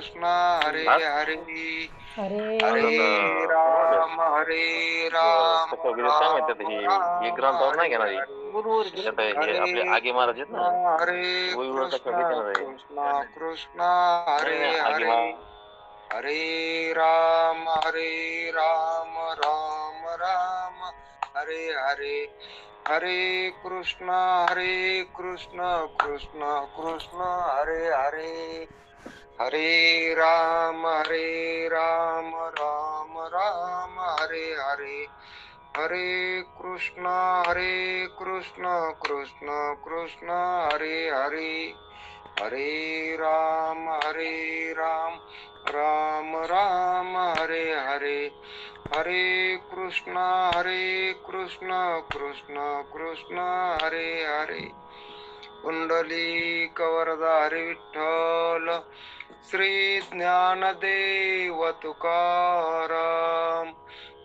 कृष्ण हरे आज हरे आज हरे आता राम कसं वगैरे काय माहिती आता हे राम ग्रंथावर नाही घेणार हरे आता हे हरे आपले आगे महाराज आहेत ना वहीवर कृष्ण कशावर घेणार आहे कृष्ण कृष्ण नाही हरे नाही आगे हरे हरे राम राम राम हरे हरे हरे कृष्ण कृष्ण कृष्ण हरे हरे हरे राम राम हरे हरे हरे कृष्ण कृष्ण कृष्ण हरे हरे हरे राम राम हरे हरे हरे कृष्ण कृष्ण कृष्ण हरे हरे पुंडलिक वरदा हरे विठ्ठल श्री ज्ञानदेव तुकाराम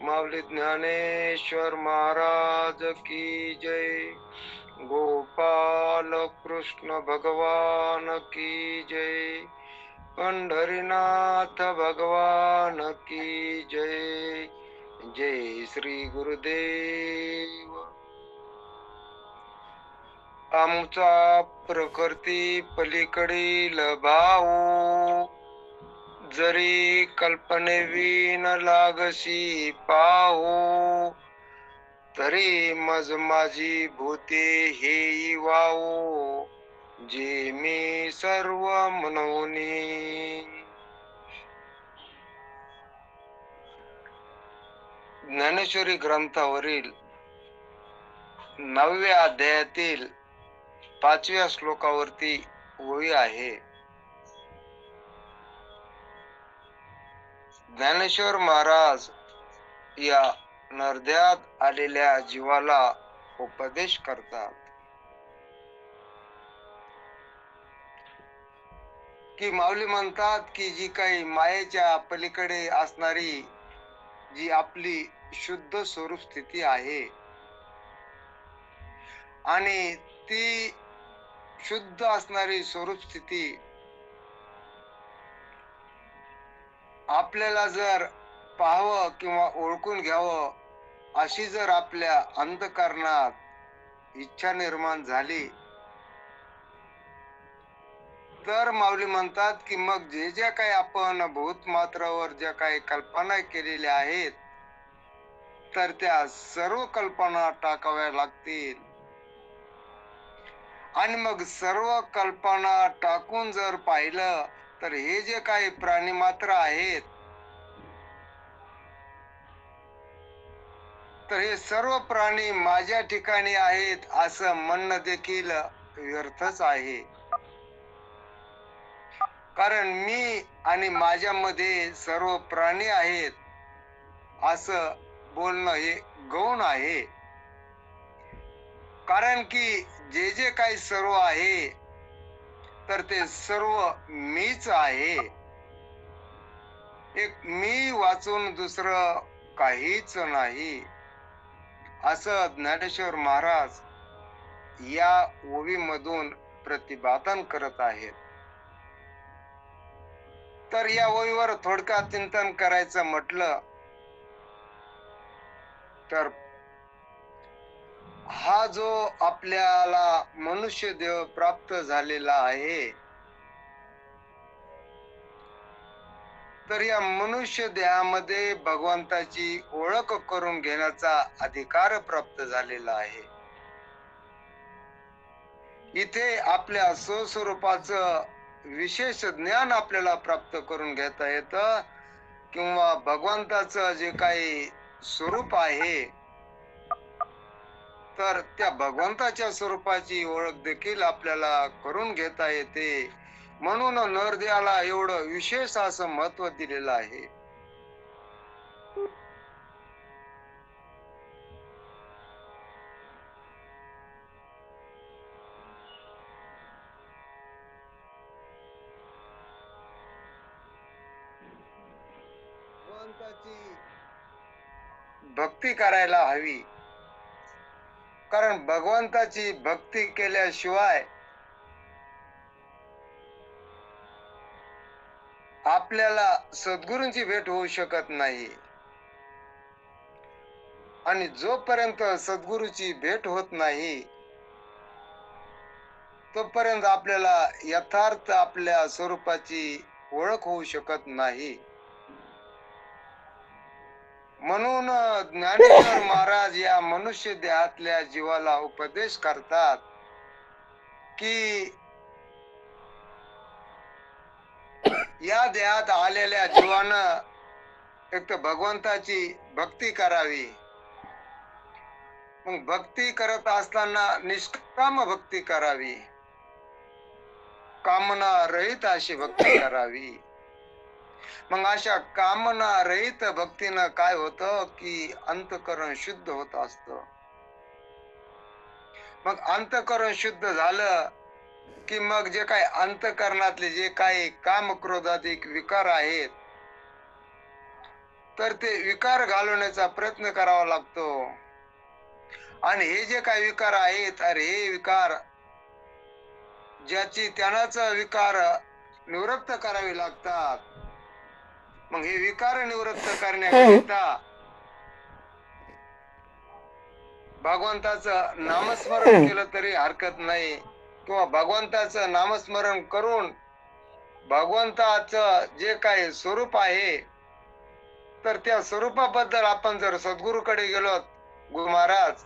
माऊली ज्ञानेश्वर महाराज की जय गोपाल कृष्ण भगवान की जय पंढरीनाथ भगवान की जय जय श्री गुरुदेव आमचा प्रकृती पलीकडील भाऊ जरी कल्पनेवीन लागशी पाहू तरी मज माझी भूते हे वाहू जे मी सर्व मनवनी ज्ञानेश्वरी ग्रंथावरील 9व्या अध्यायातील 5व्या श्लोकावरती ओळी आहे. ज्ञानेश्वर महाराज या नरद्यात आलेल्या जीवाला उपदेश करतात की माऊली म्हणतात की जी काही मायेच्या पलीकडे असणारी जी आपली शुद्ध स्वरूप स्थिती आहे आणि ती शुद्ध असणारी स्वरूप स्थिती आपल्याला जर पाहावं किंवा ओळखून घ्यावं अशी जर आपल्या अंतःकरणात इच्छा निर्माण झाली तर माऊली म्हणतात की मग जे जे काही आपण भूतमात्रावर ज्या काही कल्पना केलेल्या आहेत तर त्या सर्व कल्पना टाकाव्या लागतील आणि मग सर्व कल्पना टाकून जर पाहिलं तर हे जे काही प्राणी मात्र आहेत तर हे सर्व प्राणी माझ्या ठिकाणी आहेत असं म्हणणं देखील व्यर्थच आहे. कारण मी आणि माझ्यामध्ये सर्व प्राणी आहेत असं बोलणं हे गौण आहे. कारण की जे जे काही सर्व आहे तर ते सर्व मीच आहे. एक मी वाचून दुसरं काहीच नाही असं ज्ञानेश्वर महाराज या ओवीमधून प्रतिपादन करत आहेत. तर या ओवीवर थोडक्यात चिंतन करायचं म्हटलं तर हा जो आपल्याला मनुष्य देह प्राप्त झालेला आहे तर या मनुष्य देहामध्ये भगवंताची ओळख करून घेण्याचा अधिकार प्राप्त झालेला आहे. इथे आपल्या स्वस्वरूपाचं विशेष ज्ञान आपल्याला प्राप्त करून घेता येतं किंवा भगवंताचं जे काही स्वरूप आहे तर त्या भगवंताच्या स्वरूपाची ओळख देखील आपल्याला करून घेता येते. म्हणून नरदेहाला एवढं विशेष असं महत्व दिलेलं आहे. भगवंताची भक्ती करायला हवी कारण भगवंताची भक्ती केल्याशिवाय आपल्याला सद्गुरूंची भेट होऊ शकत नाही. आणि जोपर्यंत सद्गुरूची भेट होत नाही तोपर्यंत आपल्याला यथार्थ आपल्या स्वरूपाची ओळख होऊ शकत नाही. म्हणून ज्ञानेश्वर महाराज या मनुष्य देहातल्या जीवाला उपदेश करतात की या देहात आलेल्या जीवानं एक तर भगवंताची भक्ती करावी. मग भक्ती करत असताना निष्काम भक्ती करावी, कामना रहित अशी भक्ती करावी. मग अशा कामना रहित भक्तीनं काय होतं की अंतःकरण शुद्ध होत असतं. मग अंतःकरण शुद्ध झालं की मग जे काही अंतःकरणातले जे काही काम क्रोधाधिक विकार आहेत तर ते विकार घालवण्याचा प्रयत्न करावा लागतो. आणि हे जे काही विकार आहेत अरे हे विकार ज्याची त्यानाच विकार निवृत्त करावे लागतात. मग हे विकार निवृत्त करण्याकरिता भगवंताचं नामस्मरण केलं तरी हरकत नाही, किंवा भगवंताचं नामस्मरण करून भगवंताचं जे काही स्वरूप आहे तर त्या स्वरूपाबद्दल आपण जर सद्गुरूकडे गेलो, गुरु महाराज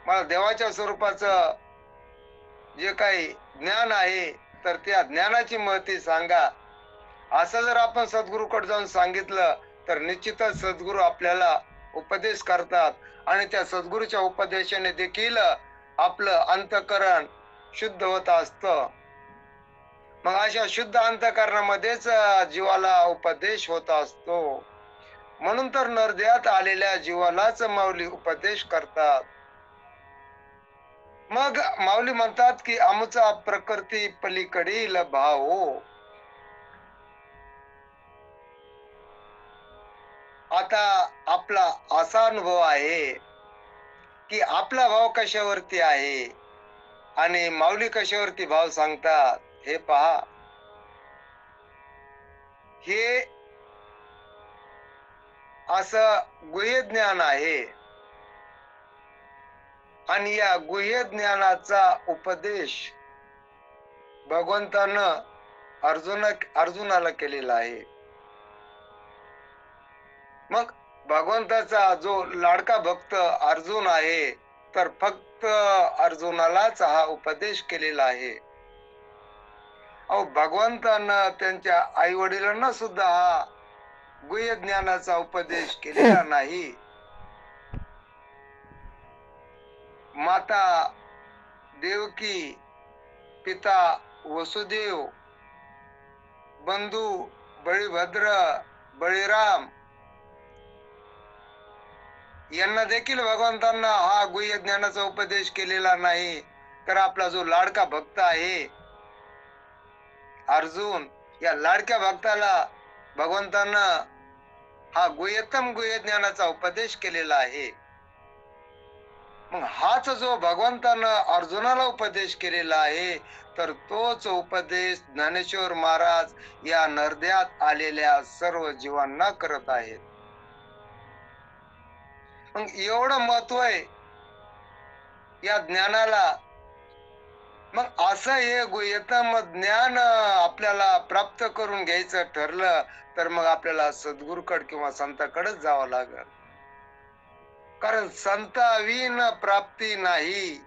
मला देवाच्या स्वरूपाचं जे काही ज्ञान आहे तर त्या ज्ञानाची महती सांगा, असं जर आपण सद्गुरूकडे जाऊन सांगितलं तर निश्चितच सद्गुरू आपल्याला उपदेश करतात. आणि त्या सद्गुरूच्या उपदेशाने देखील आपलं अंतःकरण शुद्ध होत असतं. मग अशा शुद्ध अंतःकरणामध्येच जीवाला उपदेश होत असतो. म्हणून तर नरदेहात आलेल्या जीवालाच माऊली उपदेश करतात. मग माऊली म्हणतात की आमचा प्रकृती पलीकडील भाव हो. आता आपला असा अनुभव आहे की आपला भाव कशावरती आहे आणि माऊली कशावरती भाव सांगतात हे पहा. हे असं गुह्य ज्ञान आहे आणि या गुह्य ज्ञानाचा उपदेश भगवंतानं अर्जुनाला केलेला आहे. मग भगवंताचा जो लाडका भक्त अर्जुन आहे तर फक्त अर्जुनालाच हा उपदेश केलेला आहे. अहो भगवंतानं त्यांच्या आई वडिलांना सुद्धा हा गुह्य ज्ञानाचा उपदेश केलेला नाही. माता देवकी, पिता वसुदेव, बंधू बळीभद्र, बळीराम यांना देखील भगवंतांना हा गुह्य ज्ञानाचा उपदेश केलेला नाही. तर आपला जो लाडका भक्त आहे अर्जुन, या लाडक्या भक्ताला भगवंतांना हा गुह्यतम गुह्य ज्ञानाचा उपदेश केलेला आहे. मग हाच जो भगवंतानं अर्जुनाला उपदेश केलेला आहे तर तोच उपदेश ज्ञानेश्वर महाराज या नरदेहात आलेल्या सर्व जीवांना करत आहेत. मग एवढं महत्व आहे या ज्ञानाला. मग असं हे गुह्यतम ज्ञान आपल्याला प्राप्त करून घ्यायचं ठरलं तर मग आपल्याला सद्गुरूकडे किंवा संताकडेच जावं लागेल. कारण संताविन प्राप्ती नाही,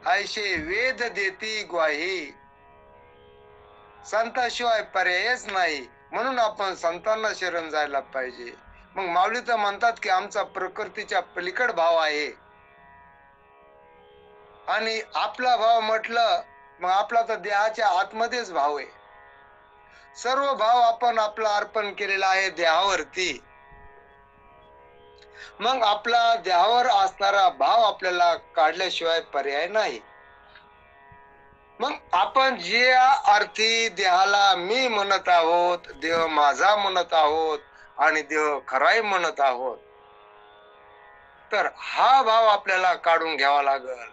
ऐशे वेद देती ग्वाही. संताशिवाय पर्यायच नाही, म्हणून आपण संतांना शरण जायला पाहिजे. मग माऊली तर म्हणतात की आमचा प्रकृतीच्या पलीकड भाव आहे. आणि आपला भाव म्हटलं मग आपला तर देहाच्या आतमध्येच भाव आहे. सर्व भाव आपण आपला अर्पण केलेला आहे देहावरती. मग आपला देहावर असणारा भाव आपल्याला काढल्याशिवाय पर्याय नाही. मग आपण जे अर्थी देहाला मी म्हणत आहोत, देह माझा म्हणत आहोत आणि देह खराय म्हणत आहोत, तर हा भाव आपल्याला काढून घ्यावा लागेल.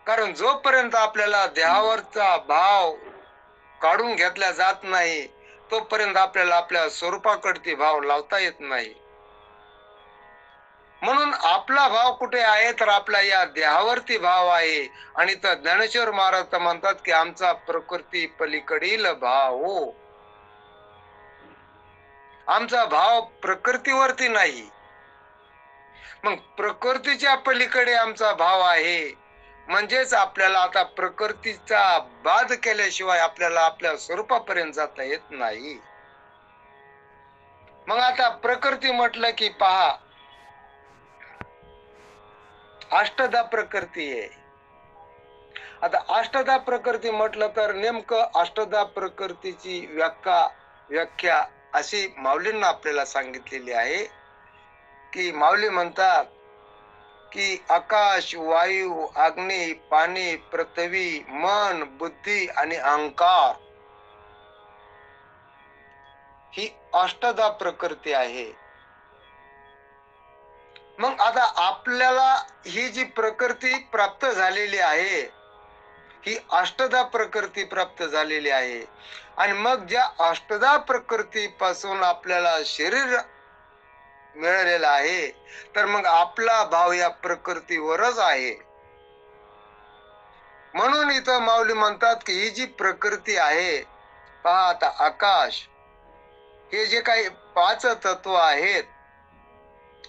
कारण जोपर्यंत आपल्याला देहावरचा भाव काढून घेतला जात नाही तोपर्यंत आपल्याला आपल्या स्वरूपाकडे भाव लावता येत नाही. म्हणून आपला भाव कुठे आहे, तर आपल्या या देहावरती भाव आहे. आणि तर ज्ञानेश्वर महाराज तर म्हणतात की आमचा प्रकृती पलीकडील भाव हो. आमचा भाव प्रकृतीवरती नाही, मग प्रकृतीच्या पलीकडे आमचा भाव आहे. म्हणजेच आपल्याला आता प्रकृतीचा बाध केल्याशिवाय आपल्याला आपल्या स्वरूपापर्यंत जाता येत नाही. मग आता प्रकृती म्हटलं की पहा, अष्टधा प्रकृती आहे. आता अष्टधा प्रकृती म्हटलं तर नेमकं अष्टधा प्रकृतीची व्याख्या अशी माऊलींना आपल्याला सांगितलेली आहे की माऊली म्हणतात की आकाश, वायू, अग्नी, पाणी, पृथ्वी, मन, बुद्धी आणि अहंकार ही अष्टधा प्रकृती आहे. मग आता आपल्याला ही जी प्रकृती प्राप्त झालेली आहे, ही अष्टधा प्रकृती प्राप्त झालेली आहे. आणि मग ज्या अष्टधा प्रकृती पासून आपल्याला शरीर मिळालेला आहे, तर मग आपला भाव या प्रकृतीवरच आहे. म्हणून इथं माऊली म्हणतात की ही जी प्रकृती आहे, पहा आता आकाश, हे जे काही 5 तत्व आहेत,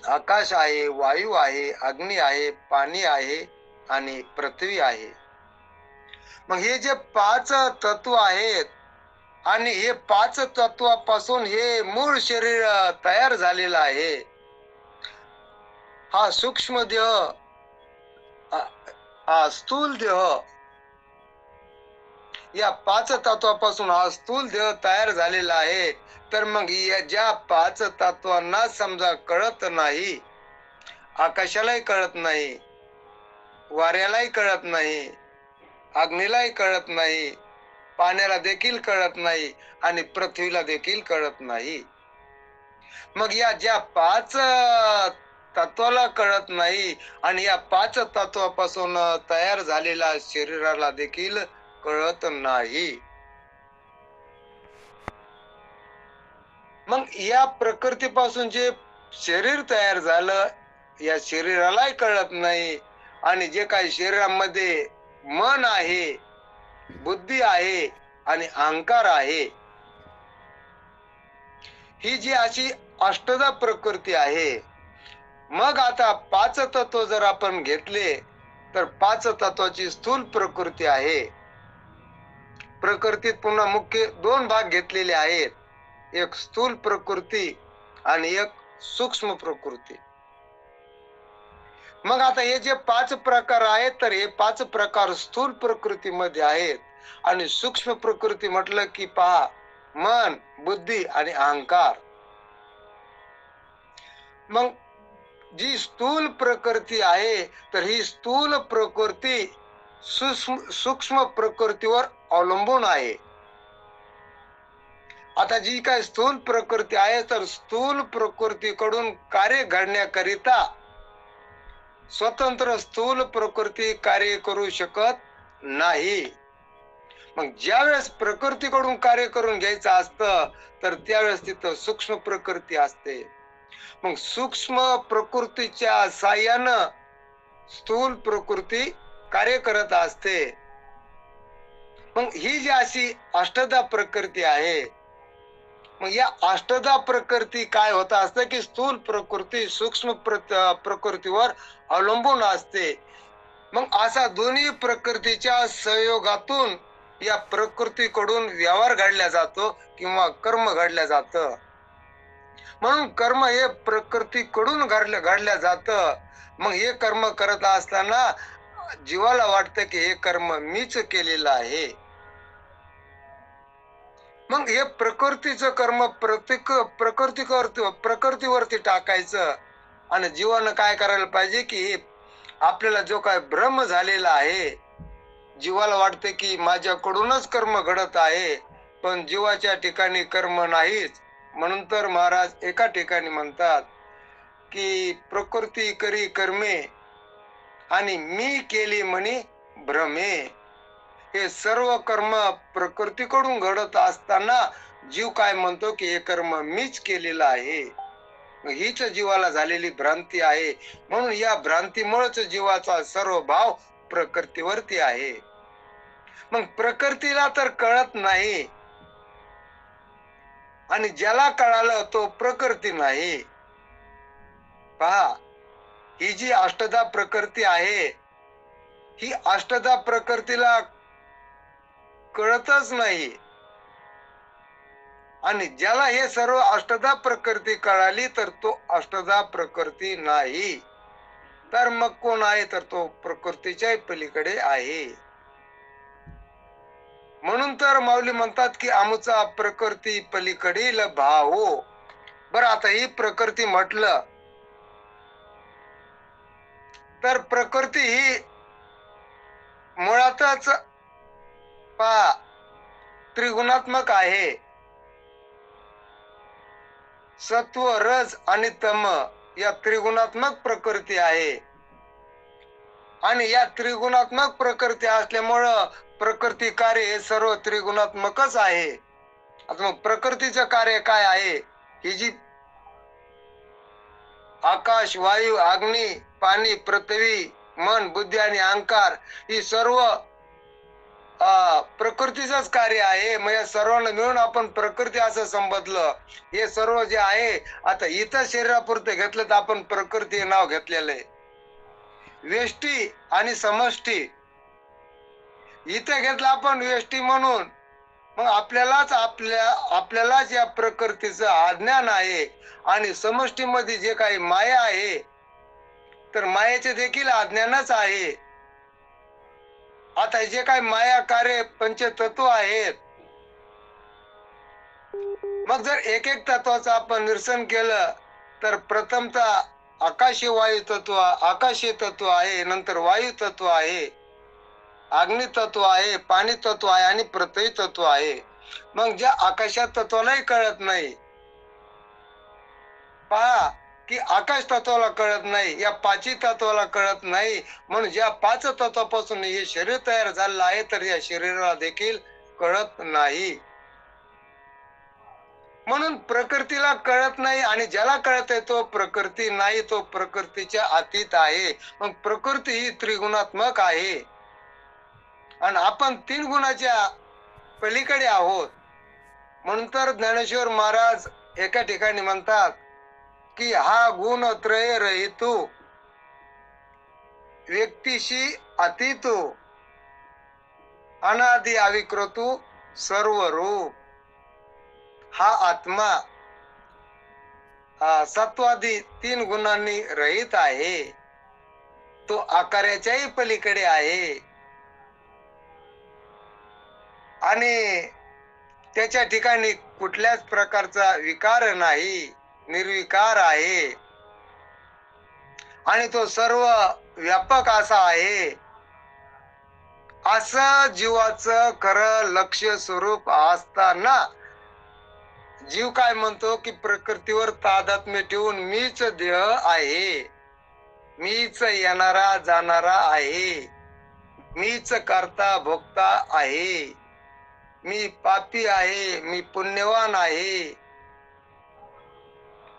आकाश आहे, वायू आहे, अग्नी आहे, पाणी आहे आणि पृथ्वी आहे. मग हे जे 5 तत्व आहेत आणि हे 5 तत्वापासून हे मूळ शरीर तयार झालेलं आहे. हा सूक्ष्म देह, हा स्थूल देह, या 5 तत्वापासून हा स्थूल देह तयार झालेला आहे. तर मग या ज्या 5 तत्वांना समजा कळत नाही, आकाशालाही कळत नाही, वाऱ्यालाही कळत नाही, अग्नीलाही कळत नाही, पाण्याला देखील कळत नाही आणि पृथ्वीला देखील कळत नाही. मग या ज्या 5 तत्वाला कळत नाही आणि या 5 तत्वापासून तयार झालेला शरीराला देखील कळत नाही. मग या प्रकृतीपासून जे शरीर तयार झालं, या शरीरालाही कळत नाही. आणि जे काही शरीरामध्ये मन आहे, बुद्धी आहे आणि अहंकार आहे, ही जी अशी अष्टधा प्रकृती आहे. मग आता 5 तत्व जर आपण घेतले तर 5 तत्वाची स्थूल प्रकृती आहे. प्रकृतीत पुन्हा मुख्य 2 भाग घेतलेले आहेत, एक स्थूल प्रकृती आणि एक सूक्ष्म प्रकृती. मग आता हे जे 5 प्रकार आहेत, तर हे 5 प्रकार स्थूल प्रकृतीमध्ये आहेत. आणि सूक्ष्म प्रकृती म्हटलं की पहा, मन, बुद्धी आणि अहंकार. मग जी स्थूल प्रकृती आहे, तर ही स्थूल प्रकृती सूक्ष्म प्रकृतीवर अवलंबून आहे. आता जी काय स्थूल प्रकृती आहे, तर स्थूल प्रकृतीकडून कार्य घडण्याकरिता स्वतंत्र स्थूल प्रकृती कार्य करू शकत नाही. मग ज्यावेळेस प्रकृतीकडून कार्य करून घ्यायचं असतं, तर त्यावेळेस तिथं सूक्ष्म प्रकृती असते. मग सूक्ष्म प्रकृतीच्या साह्यानं स्थूल प्रकृती कार्य करत असते. मग ही जी अशी अष्टधा प्रकृती आहे, मग या अष्टधा प्रकृती काय होत असतं की स्थूल प्रकृती सूक्ष्म प्रकृतीवर अवलंबून असते. मग असा दोन्ही प्रकृतीच्या सहयोगातून या प्रकृतीकडून व्यवहार घडला जातो किंवा कर्म घडलं जातं. म्हणून कर्म हे प्रकृतीकडून घडलं जातं. मग हे कर्म करत असताना जीवाला वाटतं की हे कर्म मीच केलेलं आहे. मग हे प्रकृतीचं कर्म प्रकृतीवरती टाकायचं आणि जीवानं काय करायला पाहिजे की आपल्याला जो काय भ्रम झालेला आहे, जीवाला वाटते की माझ्याकडूनच कर्म घडत आहे, पण जीवाच्या ठिकाणी कर्म नाहीच. म्हणून तर महाराज एका ठिकाणी म्हणतात की प्रकृती करी कर्मे आणि मी केली म्हणी भ्रमे. हे सर्व कर्म प्रकृतीकडून घडत असताना जीव काय म्हणतो की हे कर्म मीच केलेलं आहे. हीच जीवाला झालेली भ्रांती आहे. म्हणून या भ्रांतीमुळेच जीवाचा सर्व भाव प्रकृतीवरती आहे. मग प्रकृतीला तर कळत नाही आणि ज्याला कळालं तो प्रकृती नाही. पहा, ही जी अष्टधा प्रकृती आहे, ही अष्टधा प्रकृतीला कळतच नाही. आणि ज्याला हे सर्व अष्टधा प्रकृती कळाली तर तो अष्टधा प्रकृती नाही. तर मग कोण आहे? तर तो प्रकृतीच्या पलीकडे आहे. म्हणून तर माऊली म्हणतात की आमुचा प्रकृती पलीकडील भाव. बरं, आता ही प्रकृती म्हटलं तर प्रकृती ही मुळातच पहा त्रिगुणात्मक आहे. सत्व, रज आणि तम या त्रिगुणात्मक प्रकृती आहे. आणि या त्रिगुणात्मक प्रकृती असल्यामुळं प्रकृती कार्य हे सर्व त्रिगुणात्मकच आहे. आता मग प्रकृतीचं कार्य काय आहे? ही जी आकाश, वायू, अग्नी, पाणी, पृथ्वी, मन, बुद्धी आणि अहंकार ही सर्व प्रकृतीचंच कार्य आहे. मग या सर्वांना मिळून आपण प्रकृती असं संबोधलं. हे सर्व जे आहे, आता इथं शरीरापुरतं घेतलं तर आपण प्रकृती हे नाव घेतलेलं आहे. व्यष्टी आणि समष्टी इथं घेतलं आपण व्यष्टी म्हणून. मग आपल्यालाच या प्रकृतीचं अज्ञान आहे. आणि समष्टीमध्ये जे काही माया आहे तर मायेचे देखील अज्ञानच आहे. आता जे काही माया कार्य पंचतत्व आहेत, मग जर एक एक तत्वाचं आपण निरसन केलं तर प्रथमतः आकाशी वायू तत्व, आकाशी तत्व आहे, नंतर वायू तत्व आहे, अग्नि तत्व आहे, पाणी तत्व आहे आणि पृथ्वी तत्व आहे. मग ज्या आकाशात तत्वालाही कळत नाही, पहा की आकाश तत्वाला कळत नाही, या पाची तत्वाला कळत नाही. म्हणून ज्या पाच तत्वापासून हे शरीर तयार झालेलं आहे तर या शरीराला देखील कळत नाही. म्हणून प्रकृतीला कळत नाही आणि ज्याला कळत आहे तो प्रकृती नाही, तो प्रकृतीच्या अतीत आहे. मग प्रकृती ही त्रिगुणात्मक आहे आणि आपण तीन गुणाच्या पलीकडे आहोत. म्हणून तर ज्ञानेश्वर महाराज एका ठिकाणी म्हणतात की हा गुण त्रय रहितो व्यक्तीशी अतीतो अनादि अविकृतो सर्व रूप. हा आत्मा सत्वादी तीन गुणांनी रहित आहे. तो आकाराच्याही पलीकडे आहे आणि त्याच्या ठिकाणी कुठल्याच प्रकारचा विकार नाही, निर्विकार आहे आणि तो सर्व व्यापक असा आहे. असं जीवाचं खरं लक्ष स्वरूप असताना जीव काय म्हणतो की प्रकृतीवर तादात्म्य ठेवून मीच देह आहे, मीच येणारा जाणारा आहे, मीच करता भोगता आहे, मी पापी आहे, मी पुण्यवान आहे.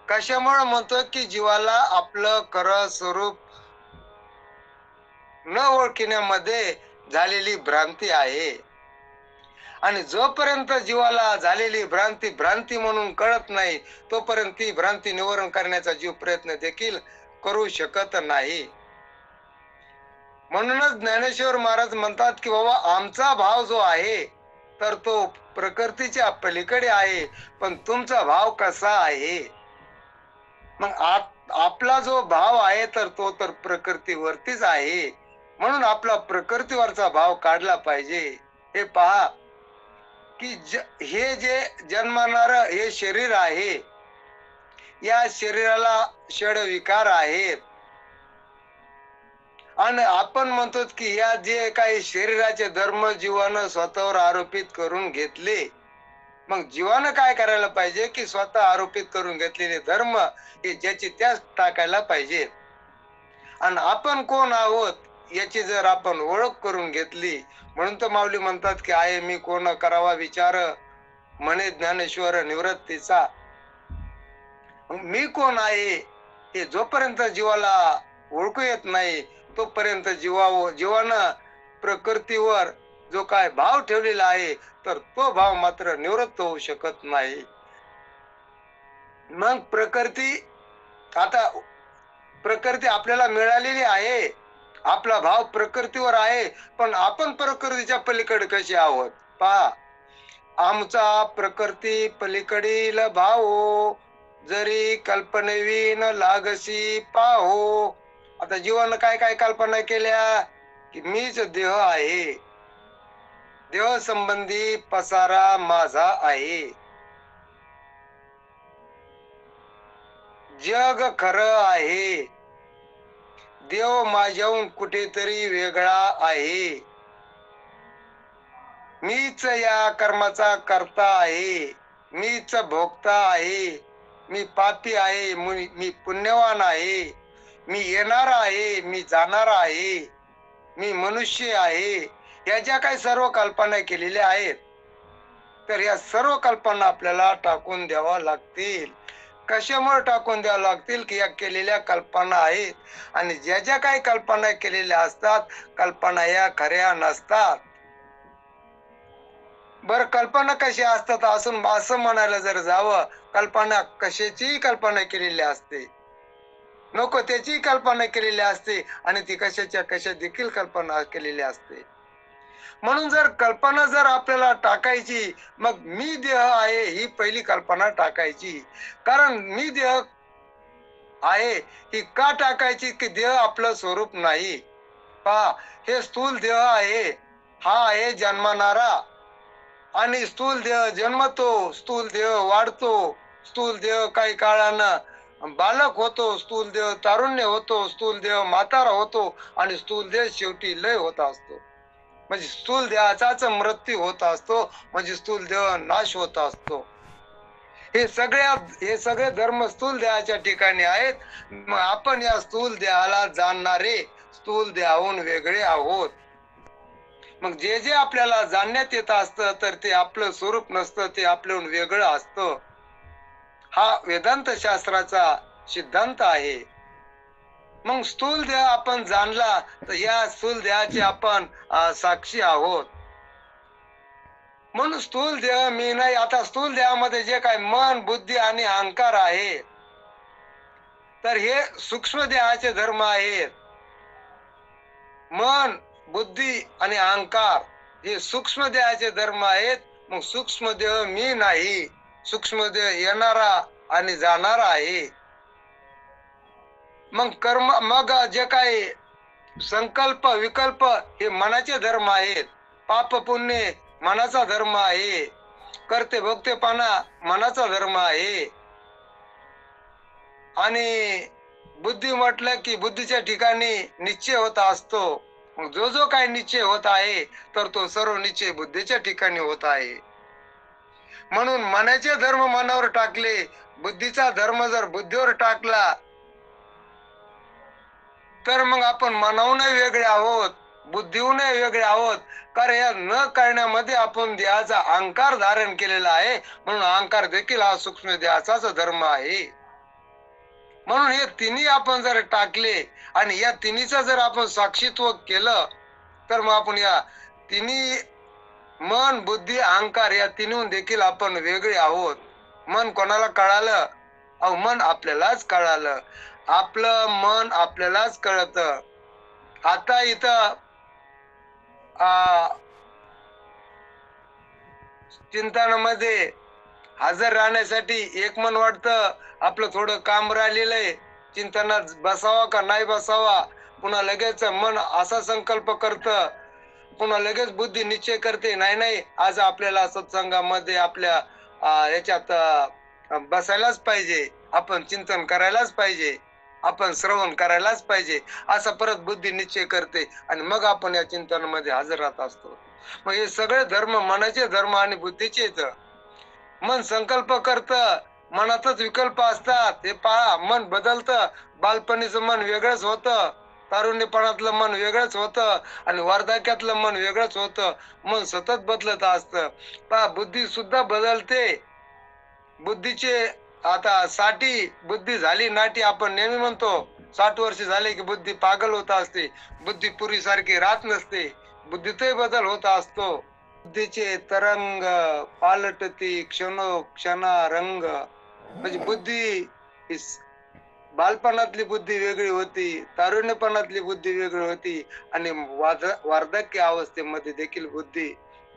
कशामुळे म्हणतो की जीवाला आपलं खरं स्वरूप न ओळखण्यामध्ये झालेली भ्रांती आहे. आणि जोपर्यंत जीवाला झालेली भ्रांती म्हणून कळत नाही तोपर्यंत ती भ्रांती निवारण करण्याचा जीव प्रयत्न देखील करू शकत नाही. म्हणूनच ज्ञानेश्वर महाराज म्हणतात की बाबा आमचा भाव जो आहे तर तो प्रकृतीच्या पलीकडे आहे, पण तुमचा भाव कसा आहे? मग आपला जो भाव आहे तर तो तर प्रकृतीवरतीच आहे. म्हणून आपला प्रकृतीवरचा भाव काढला पाहिजे. हे पहा की हे जे जन्मणार हे शरीर आहे, या शरीराला षड विकार आहेत आणि आपण म्हणतो की या जे काही शरीराचे धर्म जीवानं स्वतःवर आरोपित करून घेतले. मग जीवानं काय करायला पाहिजे की स्वतः आरोपित करून घेतलेले धर्म हे ज्याची त्याच टाकायला पाहिजे. आणि आपण कोण आहोत याची जर आपण ओळख करून घेतली, म्हणून तर माऊली म्हणतात की आहे मी कोण करावा विचार, म्हणे ज्ञानेश्वर निवृत्तीचा. मी कोण आहे हे जोपर्यंत जीवाला ओळखू येत नाही तोपर्यंत जीवानं प्रकृतीवर जो काय भाव ठेवलेला आहे तर तो भाव मात्र निवृत्त होऊ शकत नाही. मग आता प्रकृती आपल्याला मिळालेली आहे, आपला भाव प्रकृतीवर आहे, पण आपण प्रकृतीच्या पलीकडे कसे आहोत पहा. आमचा प्रकृती पलीकडील भाव जरी कल्पनेवीन लागसी पाहो. आता जीवानं काय काय कल्पना केल्या की मीच देह आहे, देह संबंधी पसारा माझा आहे, जग खरं आहे, देव माझ्याहून कुठेतरी वेगळा आहे, मीच या कर्माचा करता आहे, मीच भोगता आहे, मी पापी आहे, मी पुण्यवान आहे, मी येणार आहे, मी जाणार आहे, मी मनुष्य आहे. या ज्या काही सर्व कल्पना केलेल्या आहेत तर या सर्व कल्पना आपल्याला टाकून द्यावा लागतील. कशामुळे टाकून द्यावं लागतील की या केलेल्या कल्पना आहेत आणि ज्या ज्या काही कल्पना केलेल्या असतात कल्पना या खऱ्या नसतात. बर कल्पना कशा असतात असं म्हणायला जर जावं, कल्पना कशाची कल्पना केलेली असते, नको त्याची कल्पना केलेली असते आणि ती कशाच्या कशा देखील कल्पना केलेली असते. म्हणून जर कल्पना जर आपल्याला टाकायची मग मी देह आहे ही पहिली कल्पना टाकायची. कारण मी देह आहे ही का टाकायची की देह आपलं स्वरूप नाही. पहा हे स्थूल देह आहे, हा आहे जन्मणारा आणि स्थूल देह जन्मतो, स्थूल देह वाढतो, स्थूल देह काही काळानं बालक होतो, स्थूल देह तारुण्य होतो, स्थूल देह म्हातारा होतो आणि स्थूल देह शेवटी लय होत असतो. म्हणजे स्थूल देहाचाच मृत्यू होत असतो, म्हणजे स्थूल देह नाश होत असतो. हे सगळे धर्म स्थूल देहाच्या ठिकाणी आहेत. मग आपण या स्थूल देहाला जाणणारे स्थूल देहाहून वेगळे आहोत. मग जे जे आपल्याला जाणण्यात येत असतं तर ते आपलं स्वरूप नसतं, ते आपल्याहून वेगळं असतं. हा वेदांत शास्त्राचा सिद्धांत आहे. मग स्थूल देह आपण जाणला तर या स्थूल देहाचे आपण साक्षी आहोत. म्हणून स्थूल देह मी नाही. आता स्थूल देहामध्ये जे काय मन बुद्धी आणि अहंकार आहे तर हे सूक्ष्म देहाचे धर्म आहेत. मन बुद्धी आणि अहंकार हे सूक्ष्म देहाचे धर्म आहेत. मग सूक्ष्म देह मी नाही, सूक्ष्म देह येणारा आणि जाणारा आहे. मग जे काही संकल्प विकल्प हे मनाचे धर्म आहेत. पाप पुण्य मनाचा धर्म आहे, करते भोगतेपणा मनाचा धर्म आहे. आणि बुद्धी म्हटलं की बुद्धीच्या ठिकाणी निश्चय होत असतो. जो जो काही निश्चय होत आहे तर तो सर्व निश्चय बुद्धीच्या ठिकाणी होत आहे. म्हणून मनाचे धर्म मनावर टाकले, बुद्धीचा धर्म जर बुद्धीवर टाकला तर मग आपण मनाहून वेगळे आहोत, बुद्धीहून वेगळे आहोत. कारण या न करण्यामध्ये आपण देहाचा अहंकार धारण केलेला आहे. म्हणून अहंकार देखील हा सूक्ष्म देहाचाच धर्म आहे. म्हणून हे तिन्ही आपण जर टाकले आणि या तिन्हीचं जर आपण साक्षीत्व केलं तर मग आपण या तिन्ही मन बुद्धी अहंकार या तिन्हीहून देखील आपण वेगळे आहोत. मन कोणाला कळालं? मन आपल्यालाच कळालं. आपलं मन आपल्यालाच कळत. आता इथं चिंतनामध्ये हजर राहण्यासाठी एक मन वाटतं आपलं थोडं काम राहिलेलं आहे, चिंतनात बसावा का नाही बसावा. पुन्हा लगेच मन असा संकल्प करत, पुन्हा लगेच बुद्धी निश्चय करते नाही नाही आज आपल्याला सत्संगामध्ये आपल्या याच्यात बसायलाच पाहिजे, आपण चिंतन करायलाच पाहिजे, आपण श्रवण करायलाच पाहिजे. असं परत बुद्धी निश्चय करते आणि मग आपण या चिंतनामध्ये हजर राहत असतो. मग हे सगळे धर्म मनाचे धर्म आणि बुद्धीचे येतं. मन संकल्प करत, मनातच विकल्प असतात. हे पहा मन बदलतं. बालपणीचं मन वेगळंच होतं, तारुण्यपणातलं मन वेगळंच होतं आणि वार्धक्यातलं मन वेगळंच होतं. मन सतत बदलत असतं. पहा, बुद्धी सुद्धा बदलते. बुद्धीचे आता 60 बुद्धी झाली नाटी आपण नेहमी म्हणतो. 60 वर्ष झाले की बुद्धी पागल होत असते. बुद्धी पूर्वीसारखी राहत नसते. बुद्धीतही बदल होत असतो. बुद्धीचे तरंग पालटती क्षणोक्षणा रंग. म्हणजे बुद्धी ही बालपणातली बुद्धी वेगळी होती, तारुण्यपणातली बुद्धी वेगळी होती आणि वार्धक्य अवस्थेमध्ये देखील बुद्धी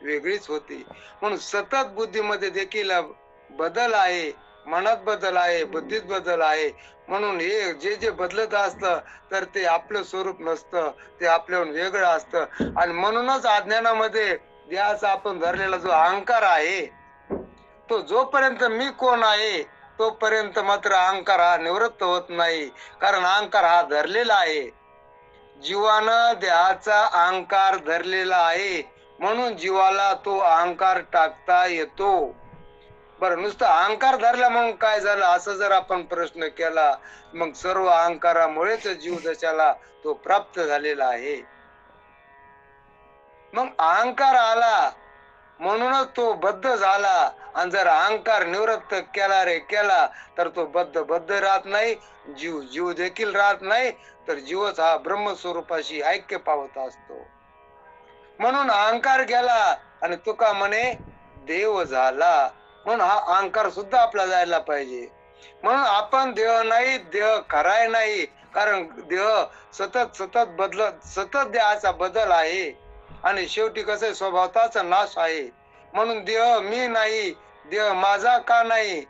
वेगळीच होती. म्हणून सतत बुद्धीमध्ये देखील बदल आहे, मनात बदल आहे, बुद्धीत बदल आहे. म्हणून हे जे जे बदलत असतं तर ते आपलं स्वरूप नसतं, ते आपल्याहून वेगळं असतं. आणि म्हणूनच अज्ञानामध्ये देहाचा आपण धरलेला जो अहंकार आहे, तो जोपर्यंत मी कोण आहे तोपर्यंत मात्र अहंकार हा निवृत्त होत नाही. कारण अहंकार हा धरलेला आहे. जीवानं देहाचा अहंकार धरलेला आहे, म्हणून जीवाला तो अहंकार टाकता येतो. बरं, नुसतं अहंकार धरला म्हणून काय झालं असं जर आपण प्रश्न केला, मग सर्व अहंकारामुळेच जीव दशाला तो प्राप्त झालेला आहे. मग अहंकार आला म्हणूनच तो बद्ध झाला. आणि जर अहंकार निवृत्त केला तर तो बद्ध राहत नाही, जीव देखील राहत नाही. तर जीवच हा ब्रह्मस्वरूपाशी ऐक्य पावत असतो. म्हणून अहंकार गेला आणि तुका म्हणे देव झाला. म्हणून हा अहंकार सुद्धा आपला जायला पाहिजे. म्हणून आपण देह नाही, देह खराय नाही. कारण देह सतत बदलत, सतत देहाचा बदल आहे आणि शेवटी कसं स्वभावताचा नाश आहे. म्हणून देह मी नाही, देह माझा का नाही,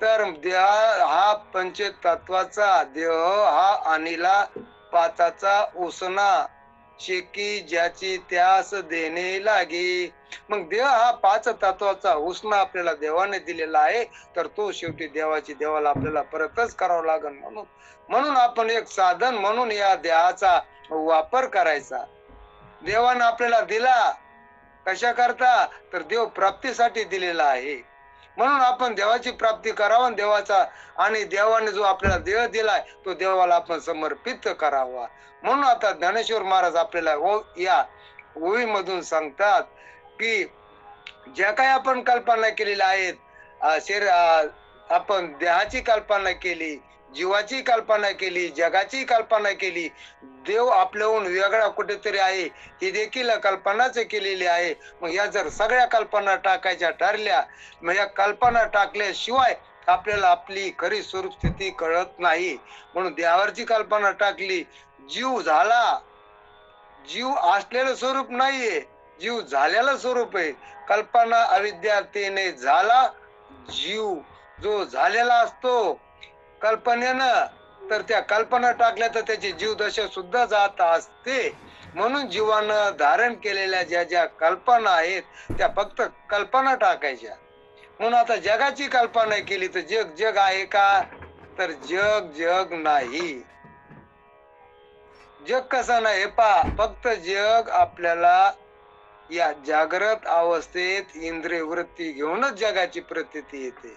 तर देह हा पंचतत्वाचा, देह हा अनिला पाताचा उसना शेकी ज्याची त्यास देणे लागे. मग देह हा 5 तत्वाचा उसना आपल्याला देवाने दिलेला आहे, तर तो शेवटी देवाला आपल्याला परतच करावा लागेल. म्हणून आपण एक साधन म्हणून या देहाचा वापर करायचा. देवाने आपल्याला दिला कशा करता, तर देव प्राप्तीसाठी दिलेला आहे. म्हणून आपण देवाची प्राप्ती करावा. आणि देवाने जो आपल्याला देह दिलाय तो देवाला आपण समर्पित करावा. म्हणून आता ज्ञानेश्वर महाराज आपल्याला या ओळीमधून सांगतात की ज्या काही आपण कल्पना केलेल्या आहेत, आपण देहाची कल्पना केली, जीवाची कल्पना केली, जगाची कल्पना केली, देव आपल्याहून वेगळा कुठेतरी आहे ही देखील कल्पनाच केलेली आहे. मग या जर सगळ्या कल्पना टाकायच्या ठरल्या, मग या कल्पना टाकल्याशिवाय आपल्याला आपली खरी स्वरूप स्थिती कळत नाही. म्हणून देवावरची कल्पना टाकली, जीव झाला. जीव असलेलं स्वरूप नाहीये, जीव झालेलं स्वरूप आहे. कल्पना अविद्यातेने झाला जीव, जो झालेला असतो कल्पनेनं, तर त्या कल्पना टाकल्या तर त्याची जीवदशा सुद्धा जात असते. म्हणून जीवानं धारण केलेल्या ज्या ज्या कल्पना आहेत त्या फक्त कल्पना टाकायच्या. म्हणून आता जगाची कल्पना केली तर जग आहे का, तर जग नाही. जग कसं नाही पहा, फक्त जग आपल्याला या जागृत अवस्थेत इंद्रिय वृत्ती घेऊनच जगाची प्रतीती येते.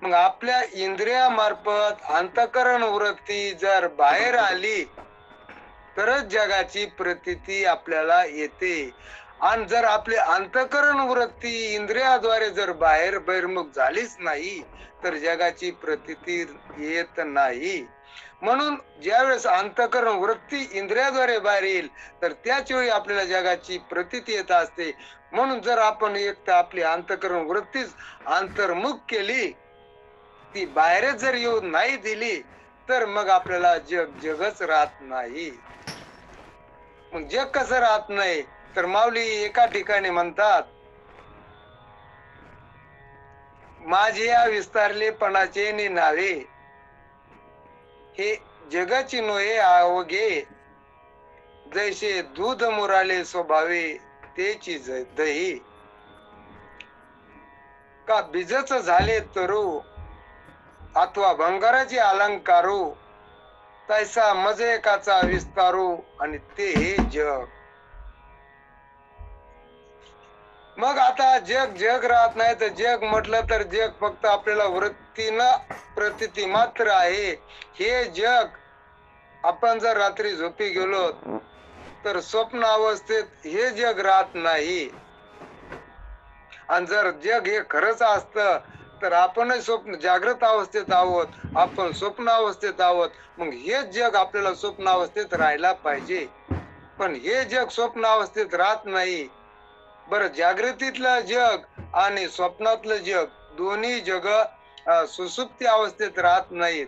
मग आपल्या इंद्रियामार्फत अंतःकरण वृत्ती जर बाहेर आली तरच जगाची प्रतीती आपल्याला येते. आणि जर आपली अंतःकरण वृत्ती इंद्रियाद्वारे जर बहिर्मुख झालीच नाही तर जगाची प्रतीती येत नाही. म्हणून ज्यावेळेस अंतःकरण वृत्ती इंद्रियाद्वारे बाहेर येईल तर त्याच वेळी आपल्याला जगाची प्रतीती येत असते. म्हणून जर आपण एक तर आपली अंतःकरण वृत्तीच अंतर्मुख केली, ती बाहेरच जर येऊ नाही दिली, तर मग आपल्याला जगच राहत नाही. मग जग कसं राहत नाही, तर माऊली एका ठिकाणी म्हणतात, माझ्या विस्तारलेपणाचे नावे हे जगाची नोहे अवघे, जैसे दूध मुराले स्वभावे तेची दही. का बीजच झाले तरू अथवा भंगाराचे अलंकारू, तैसा मजेकाचा विस्तारू आणि ते हे जग. मग आता जग राहत नाही तर जग म्हटलं तर जग फक्त आपल्याला वृत्तीनं प्रतीती मात्र आहे. हे जग आपण जर रात्री झोपी गेलो तर स्वप्न अवस्थेत हे जग राहत नाही. आणि जर जग हे खरंच असतं तर आपणही स्वप्न जागृत अवस्थेत आहोत, आपण स्वप्न अवस्थेत आहोत. मग हेच जग आपल्याला स्वप्न अवस्थेत राहायला पाहिजे. पण हे जग स्वप्न अवस्थेत राहत नाही. बरं, जागृतीतलं जग आणि स्वप्नातलं जग दोन्ही जग सुसुप्ती अवस्थेत राहत नाहीत.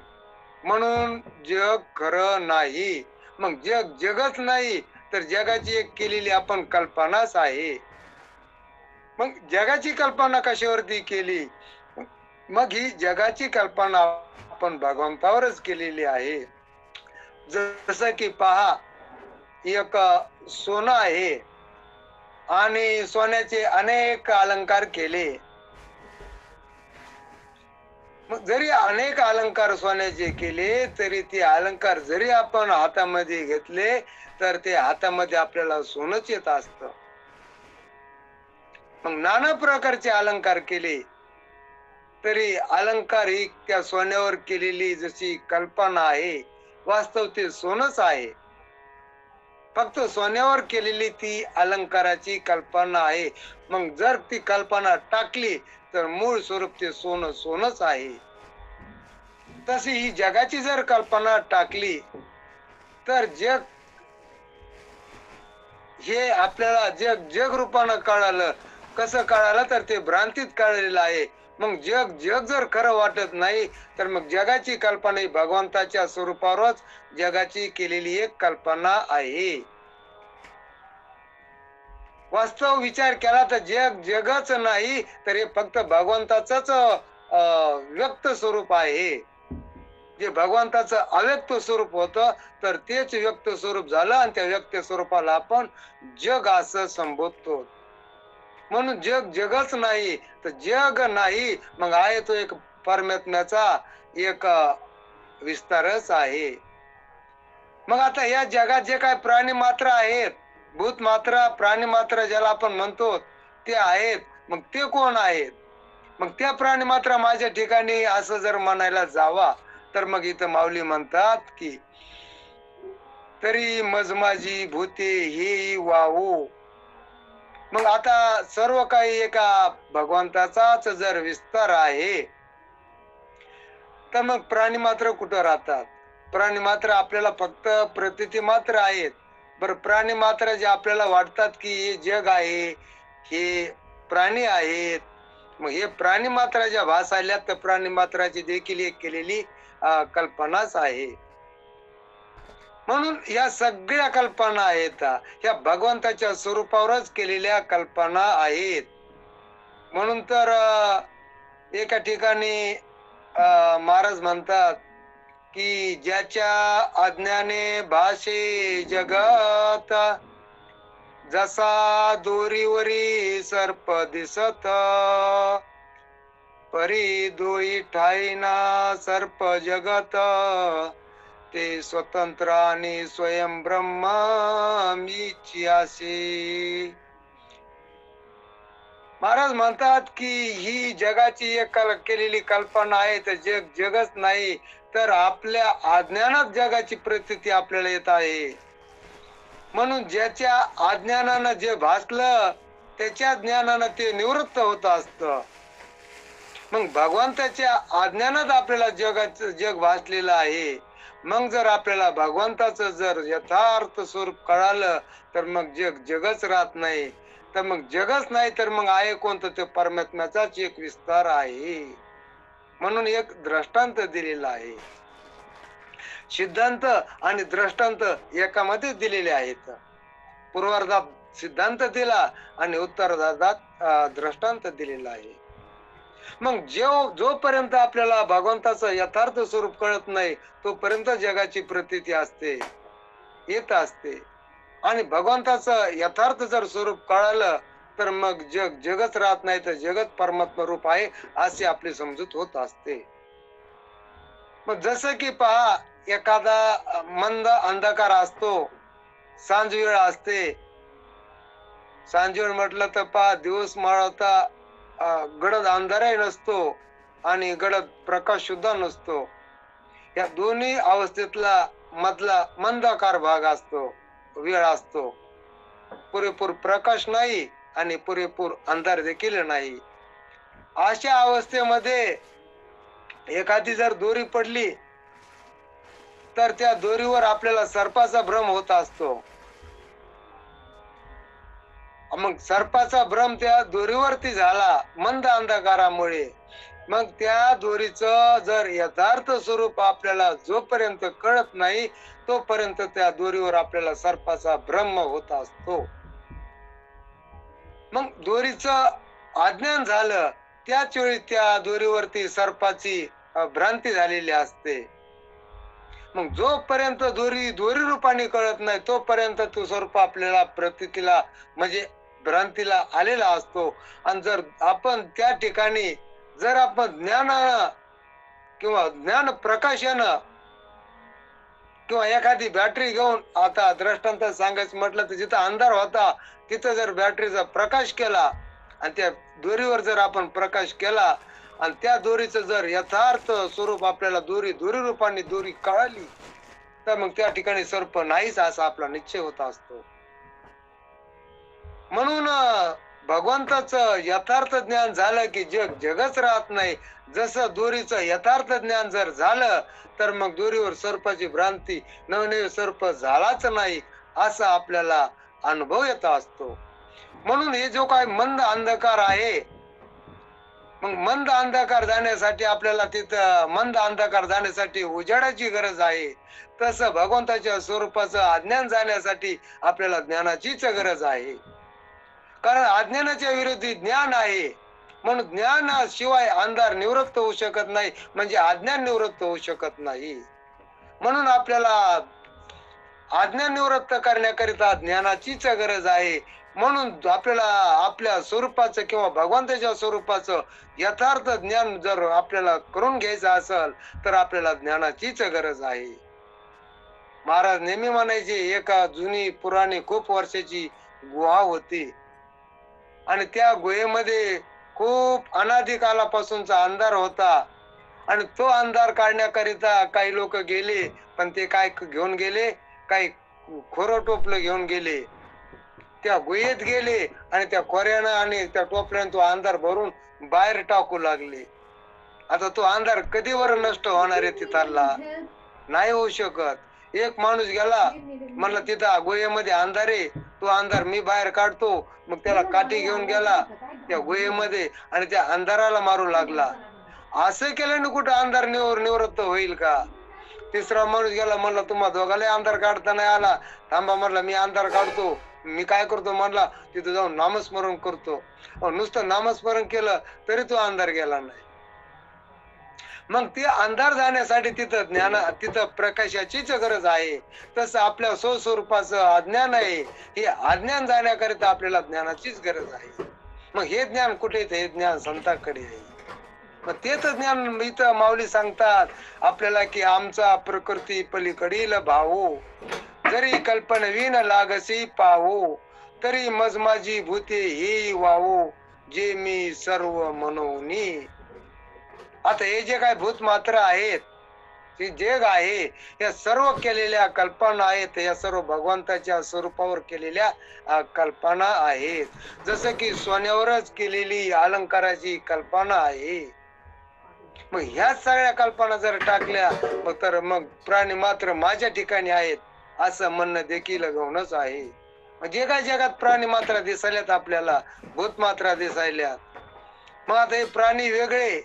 म्हणून जग खरं नाही. मग जग जगच नाही तर जगाची एक केलेली आपण कल्पनाच आहे. मग जगाची कल्पना कशावरती केली? मग ही जगाची कल्पना आपण भगवंतावरच केलेली आहे. जसं की पहा, एक सोनं आहे आणि सोन्याचे अनेक अलंकार केले. मग जरी अनेक अलंकार सोन्याचे केले तरी ते अलंकार जरी आपण हातामध्ये घेतले तर ते हातामध्ये आपल्याला सोनच येत असतं. मग नाना प्रकारचे अलंकार केले तरी अलंकार ही त्या सोन्यावर केलेली जशी कल्पना आहे, वास्तव ते सोनच आहे. फक्त सोन्यावर केलेली ती अलंकाराची कल्पना आहे. मग जर ती कल्पना टाकली तर मूळ स्वरूप ते सोनच आहे. तशी ही जगाची जर कल्पना टाकली तर जग हे आपल्याला जग रूपानं कळालं. कसं कळालं तर ते भ्रांतीत कळलेलं आहे. मग जग जर खरं वाटत नाही तर मग जगाची कल्पना ही भगवंताच्या स्वरूपावरच जगाची केलेली एक कल्पना आहे. वास्तव विचार केला तर जगच नाही तर हे फक्त भगवंताचंच व्यक्त स्वरूप आहे. जे भगवंताचं अव्यक्त स्वरूप होतं तर तेच व्यक्त स्वरूप झालं आणि त्या व्यक्त स्वरूपाला आपण जग असं संबोधतो. म्हणून जगच नाही तर जग नाही, मग आहे तो एक परमात्म्याचा एक विस्तारच आहे. मग आता या जगात जे काय प्राणी मात्र आहेत, भूत मात्र, प्राणी मात्र ज्याला आपण म्हणतो ते आहेत. मग ते कोण आहेत? मग त्या प्राणी मात्र माझ्या ठिकाणी असं जर म्हणायला जावा तर मग इथं माऊली म्हणतात की तरी मजमाजी भूते हे वाहू. मग आता सर्व काही एका भगवंताचाच जर विस्तार आहे तर मग प्राणी मात्र कुठं राहतात? प्राणी मात्र आपल्याला फक्त प्रतीती मात्र आहेत. बरं, प्राणी मात्र जे आपल्याला वाटतात की हे जग आहे, हे प्राणी आहेत. मग हे प्राणी मात्र ज्या भास आल्या तर प्राणी मात्राची देखील एक केलेली कल्पनाच आहे. म्हणून या सगळ्या कल्पना आहेत ह्या भगवंताच्या स्वरूपावरच केलेल्या कल्पना आहेत. म्हणून तर एका ठिकाणी महाराज म्हणतात की ज्याच्या अज्ञाने भाषे जगत जसा दोरीवरी सर्प दिसत परी दोई ठाईना सर्प जगत ते स्वतंत्र आणि स्वयं ब्रह्म मीची असे. महाराज म्हणतात की ही जगाची एक केलेली कल्पना आहे तर जगच नाही तर आपल्या अज्ञानात जगाची प्रतीती आपल्याला येत आहे. म्हणून ज्याच्या अज्ञानानं जे भासलं त्याच्या ज्ञानानं ते निवृत्त होत असतं. मग भगवंताच्या अज्ञानात आपल्याला जग भासलेलं आहे. मग जर आपल्याला भगवंताचं जर यथार्थ स्वरूप कळालं तर मग जगच राहत नाही. तर मग जगच नाही तर मग आहे कोणतं? ते परमात्म्याचाच एक विस्तार आहे. म्हणून एक दृष्टांत दिलेला आहे. सिद्धांत आणि दृष्टांत एकामध्ये दिलेले आहेत. पूर्वार्धात सिद्धांत दिला आणि उत्तरार्धात दृष्टांत दिलेला आहे. मग जोपर्यंत आपल्याला भगवंताचं यथार्थ स्वरूप कळत नाही तोपर्यंत जगाची प्रतीती असते, येत असते. आणि भगवंताचं यथार्थ जर स्वरूप कळालं तर मग जगच राहत नाही तर जगत परमात्मा रूप आहे अशी आपली समजूत होत असते. मग जसं की पहा, एखादा मंद अंधकार असतो, सांज वेळ असते. सांज वेळ म्हटलं तर पहा, दिवस माळवता गडद अंधारही नसतो आणि गडद प्रकाश सुद्धा नसतो. या दोन्ही अवस्थेतला मधला मंदाकार भाग असतो, वेळ असतो. पुरेपूर प्रकाश नाही आणि पुरेपूर अंधार देखील नाही. अशा अवस्थेमध्ये एखादी जर दोरी पडली तर त्या दोरीवर आपल्याला सर्पाचा भ्रम होत असतो. मग सर्पाचा भ्रम त्या दोरीवरती झाला मंद अंधकारामुळे. मग त्या दोरीचं जर यथार्थ स्वरूप आपल्याला जोपर्यंत कळत नाही तोपर्यंत त्या दोरीवर आपल्याला सर्पाचा भ्रम होत असतो. मग दोरीचं अज्ञान झालं त्याच वेळी त्या दोरीवरती सर्पाची भ्रांती झालेली असते. मग जोपर्यंत दोरी रूपाने कळत नाही तोपर्यंत तो सर्प आपल्याला प्रतीला म्हणजे भ्रांतीला आलेला असतो. आणि जर आपण त्या ठिकाणी जर आपण ज्ञानानं किंवा ज्ञान प्रकाशानं किंवा एखादी बॅटरी घेऊन, आता दृष्टांत सांगायचं म्हटलं तर जिथं अंधार होता तिथं जर बॅटरीचा प्रकाश केला आणि त्या दोरीवर जर आपण प्रकाश केला आणि त्या दोरीचं जर यथार्थ स्वरूप आपल्याला दोरी रूपाने दोरी कळाली तर मग त्या ठिकाणी सर्प नाहीच असा आपला निश्चय होत असतो. म्हणून भगवंताचं यथार्थ ज्ञान झालं की जगच राहत नाही. जसं दोरीचं यथार्थ ज्ञान जर झालं तर मग दोरीवर सर्पाची भ्रांती नवनवे सर्प झालाच नाही असा आपल्याला अनुभव येत असतो. म्हणून हे जो काय मंद अंधकार आहे, मग मंद अंधकार जाण्यासाठी आपल्याला तिथं मंद अंधकार जाण्यासाठी उजेडाची गरज आहे. तसं भगवंताच्या स्वरूपाचं अज्ञान जाण्यासाठी आपल्याला ज्ञानाचीच गरज आहे. कारण अज्ञानाच्या विरोधी ज्ञान आहे. म्हणून ज्ञानाशिवाय अंधार निवृत्त होऊ शकत नाही, म्हणजे अज्ञान निवृत्त होऊ शकत नाही. म्हणून आपल्याला अज्ञान निवृत्त करण्याकरिता ज्ञानाचीच गरज आहे. म्हणून आपल्याला आपल्या स्वरूपाचं किंवा भगवंताच्या स्वरूपाचं यथार्थ ज्ञान जर आपल्याला करून घ्यायचं असेल तर आपल्याला ज्ञानाचीच गरज आहे. महाराज नेहमी म्हणायचे, एका जुनी पुराणी खूप वर्षाची गुहा होती आणि त्या गुहेमध्ये खूप अनादी कालापासूनचा अंधार होता आणि तो अंधार काढण्याकरिता काही लोक गेले, पण ते काय घेऊन गेले, काही खोरं टोपलं घेऊन गेले. त्या गुहेत गेले आणि त्या खोऱ्यानं आणि त्या टोपल्यानं तो अंधार भरून बाहेर टाकू लागले. आता तो अंधार कधीवर नष्ट होणार आहे तिथला? नाही होऊ शकत. एक माणूस गेला, म्हणला तिथं गुहेमध्ये अंधार आहे, तो अंधार मी बाहेर काढतो. मग त्याला काठी घेऊन गेला त्या गुहेमध्ये आणि त्या अंधाराला मारू लागला. असं केल्याने कुठं अंधार निवृत्त होईल का? तिसरा माणूस गेला, म्हणला तुम्हा दोघाला अंधार काढता नाही आला, थांबा, म्हणला मी अंधार काढतो. मी काय करतो म्हणला, तिथं जाऊन नामस्मरण करतो. नुसतं नामस्मरण केलं तरी तो अंधार गेला नाही. मग ते अंधार जाण्यासाठी तिथं प्रकाशाचीच गरज आहे. तसं आपल्या स्वस्वरूपाचं अज्ञान आहे, हे अज्ञान जाण्याकरिता आपल्याला ज्ञानाचीच गरज आहे. मग हे ज्ञान कुठे? हे ज्ञान संतांकडे आहे. मग तेच ज्ञान इथं माऊली सांगतात आपल्याला की आमचा प्रकृती पलीकडील भाऊ, जरी कल्पनवीन लागसी पाहू, तरी मज माझी भूते ही वाहू, जे मी सर्व मनोनी. आता हे जे काय भूत मात्र आहेत, हे जग आहे, या सर्व केलेल्या कल्पना आहेत, या सर्व भगवंताच्या स्वरूपावर केलेल्या कल्पना आहेत. जसं की सोन्यावरच केलेली अलंकाराची कल्पना आहे. मग ह्या सगळ्या कल्पना जर टाकल्या तर मग प्राणी मात्र माझ्या ठिकाणी आहेत असं म्हणणं देखील गौणच आहे. जे काय जगात प्राणी मात्र दिसायल्यात आपल्याला, भूत मात्र दिसायल्यात. मग आता हे प्राणी वेगळे,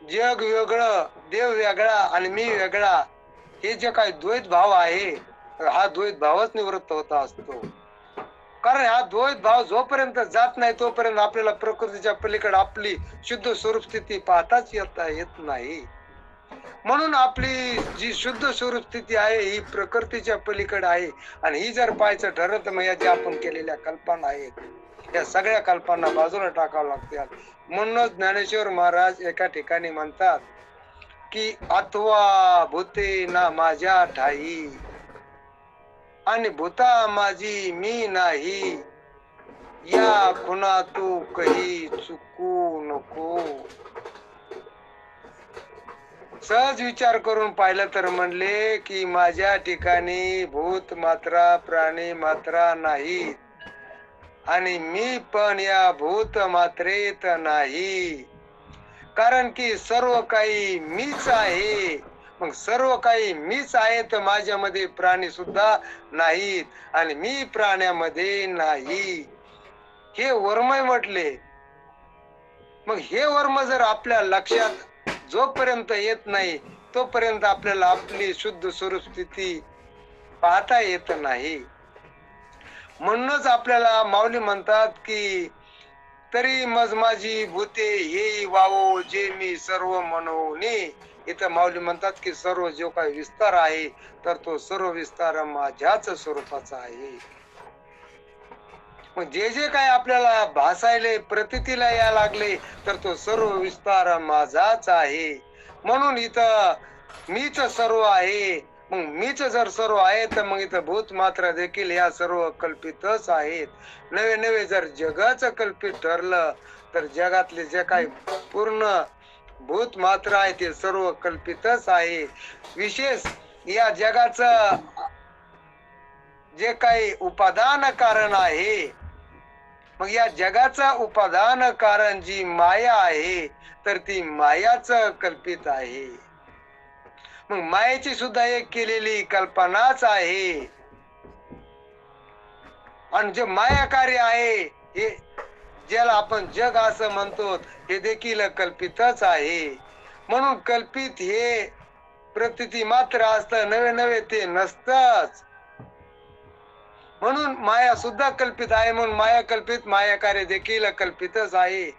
जग वेगळं, देव वेगळा आणि मी वेगळा, हे जे काही द्वैत भाव आहे, हा द्वैत भावच निवृत्त होता असतो. कारण हा द्वैत भाव जोपर्यंत जात नाही तोपर्यंत आपल्याला प्रकृतीच्या पलीकडे आपली शुद्ध स्वरूप स्थिती पाहताच येत नाही. म्हणून आपली जी शुद्ध स्वरूप स्थिती आहे ही प्रकृतीच्या पलीकडे आहे. आणि ही जर पाहायचं ठरलं तर मग या ज्या आपण केलेल्या कल्पना आहेत, या सगळ्या कल्पना बाजूला टाकाव्या लागतात. म्हणूनच ज्ञानेश्वर महाराज एका ठिकाणी म्हणतात की अथवा भूते ना माझ्या ठाई आणि भूता माझी मी नाही, या खुना तू काही चुकू नको. सहज विचार करून पाहिलं तर म्हणले की माझ्या ठिकाणी भूत मात्रा प्राणी मात्रा नाही आणि मी पण या भूत मात्रेत नाही, कारण की सर्व काही मीच आहे. मग सर्व काही मीच आहे तर माझ्यामध्ये प्राणी सुद्धा नाहीत आणि मी प्राण्यामध्ये नाही, हे वर्मय म्हटले. मग हे वर्म जर आपल्या लक्षात जोपर्यंत येत नाही तोपर्यंत आपल्याला आपली शुद्ध स्वरूप स्थिती पाहता येत नाही. म्हणूनच आपल्याला माऊली म्हणतात की तरी मज माझी भूते हे वावो जे मी सर्व मनोनी. इथं माऊली म्हणतात की सर्व जो काही विस्तार आहे तर तो सर्व विस्तार माझ्याच स्वरूपाचा आहे. मग जे जे काय आपल्याला भासायले प्रतीतीला या लागले तर तो सर्व विस्तार माझाच आहे. म्हणून इथं मीच सर्व आहे. मग मीच जर सर्व आहे तर मग इथं भूत मात्र देखील या सर्व कल्पितच आहेत. नवे नवे जर जगाच कल्पित ठरलं तर जगातले जे काही पूर्ण भूत मात्र आहे ते सर्व कल्पितच आहे. विशेष या जगाचं जे काही उपादान कारण आहे, मग या जगाचा उपादान कारण जी माया आहे तर ती मायाच कल्पित आहे. मग मायेची सुद्धा एक केलेली कल्पनाच आहे. आणि जे माया कार्य आहे हे ज्याला आपण जग असं म्हणतो हे देखील कल्पितच आहे. म्हणून कल्पित हे प्रतीती मात्र असतं, नवे नवे ते नसतच. म्हणून माया सुद्धा कल्पित आहे. म्हणून माया कल्पित माया कार्य देखील कल्पितच आहे.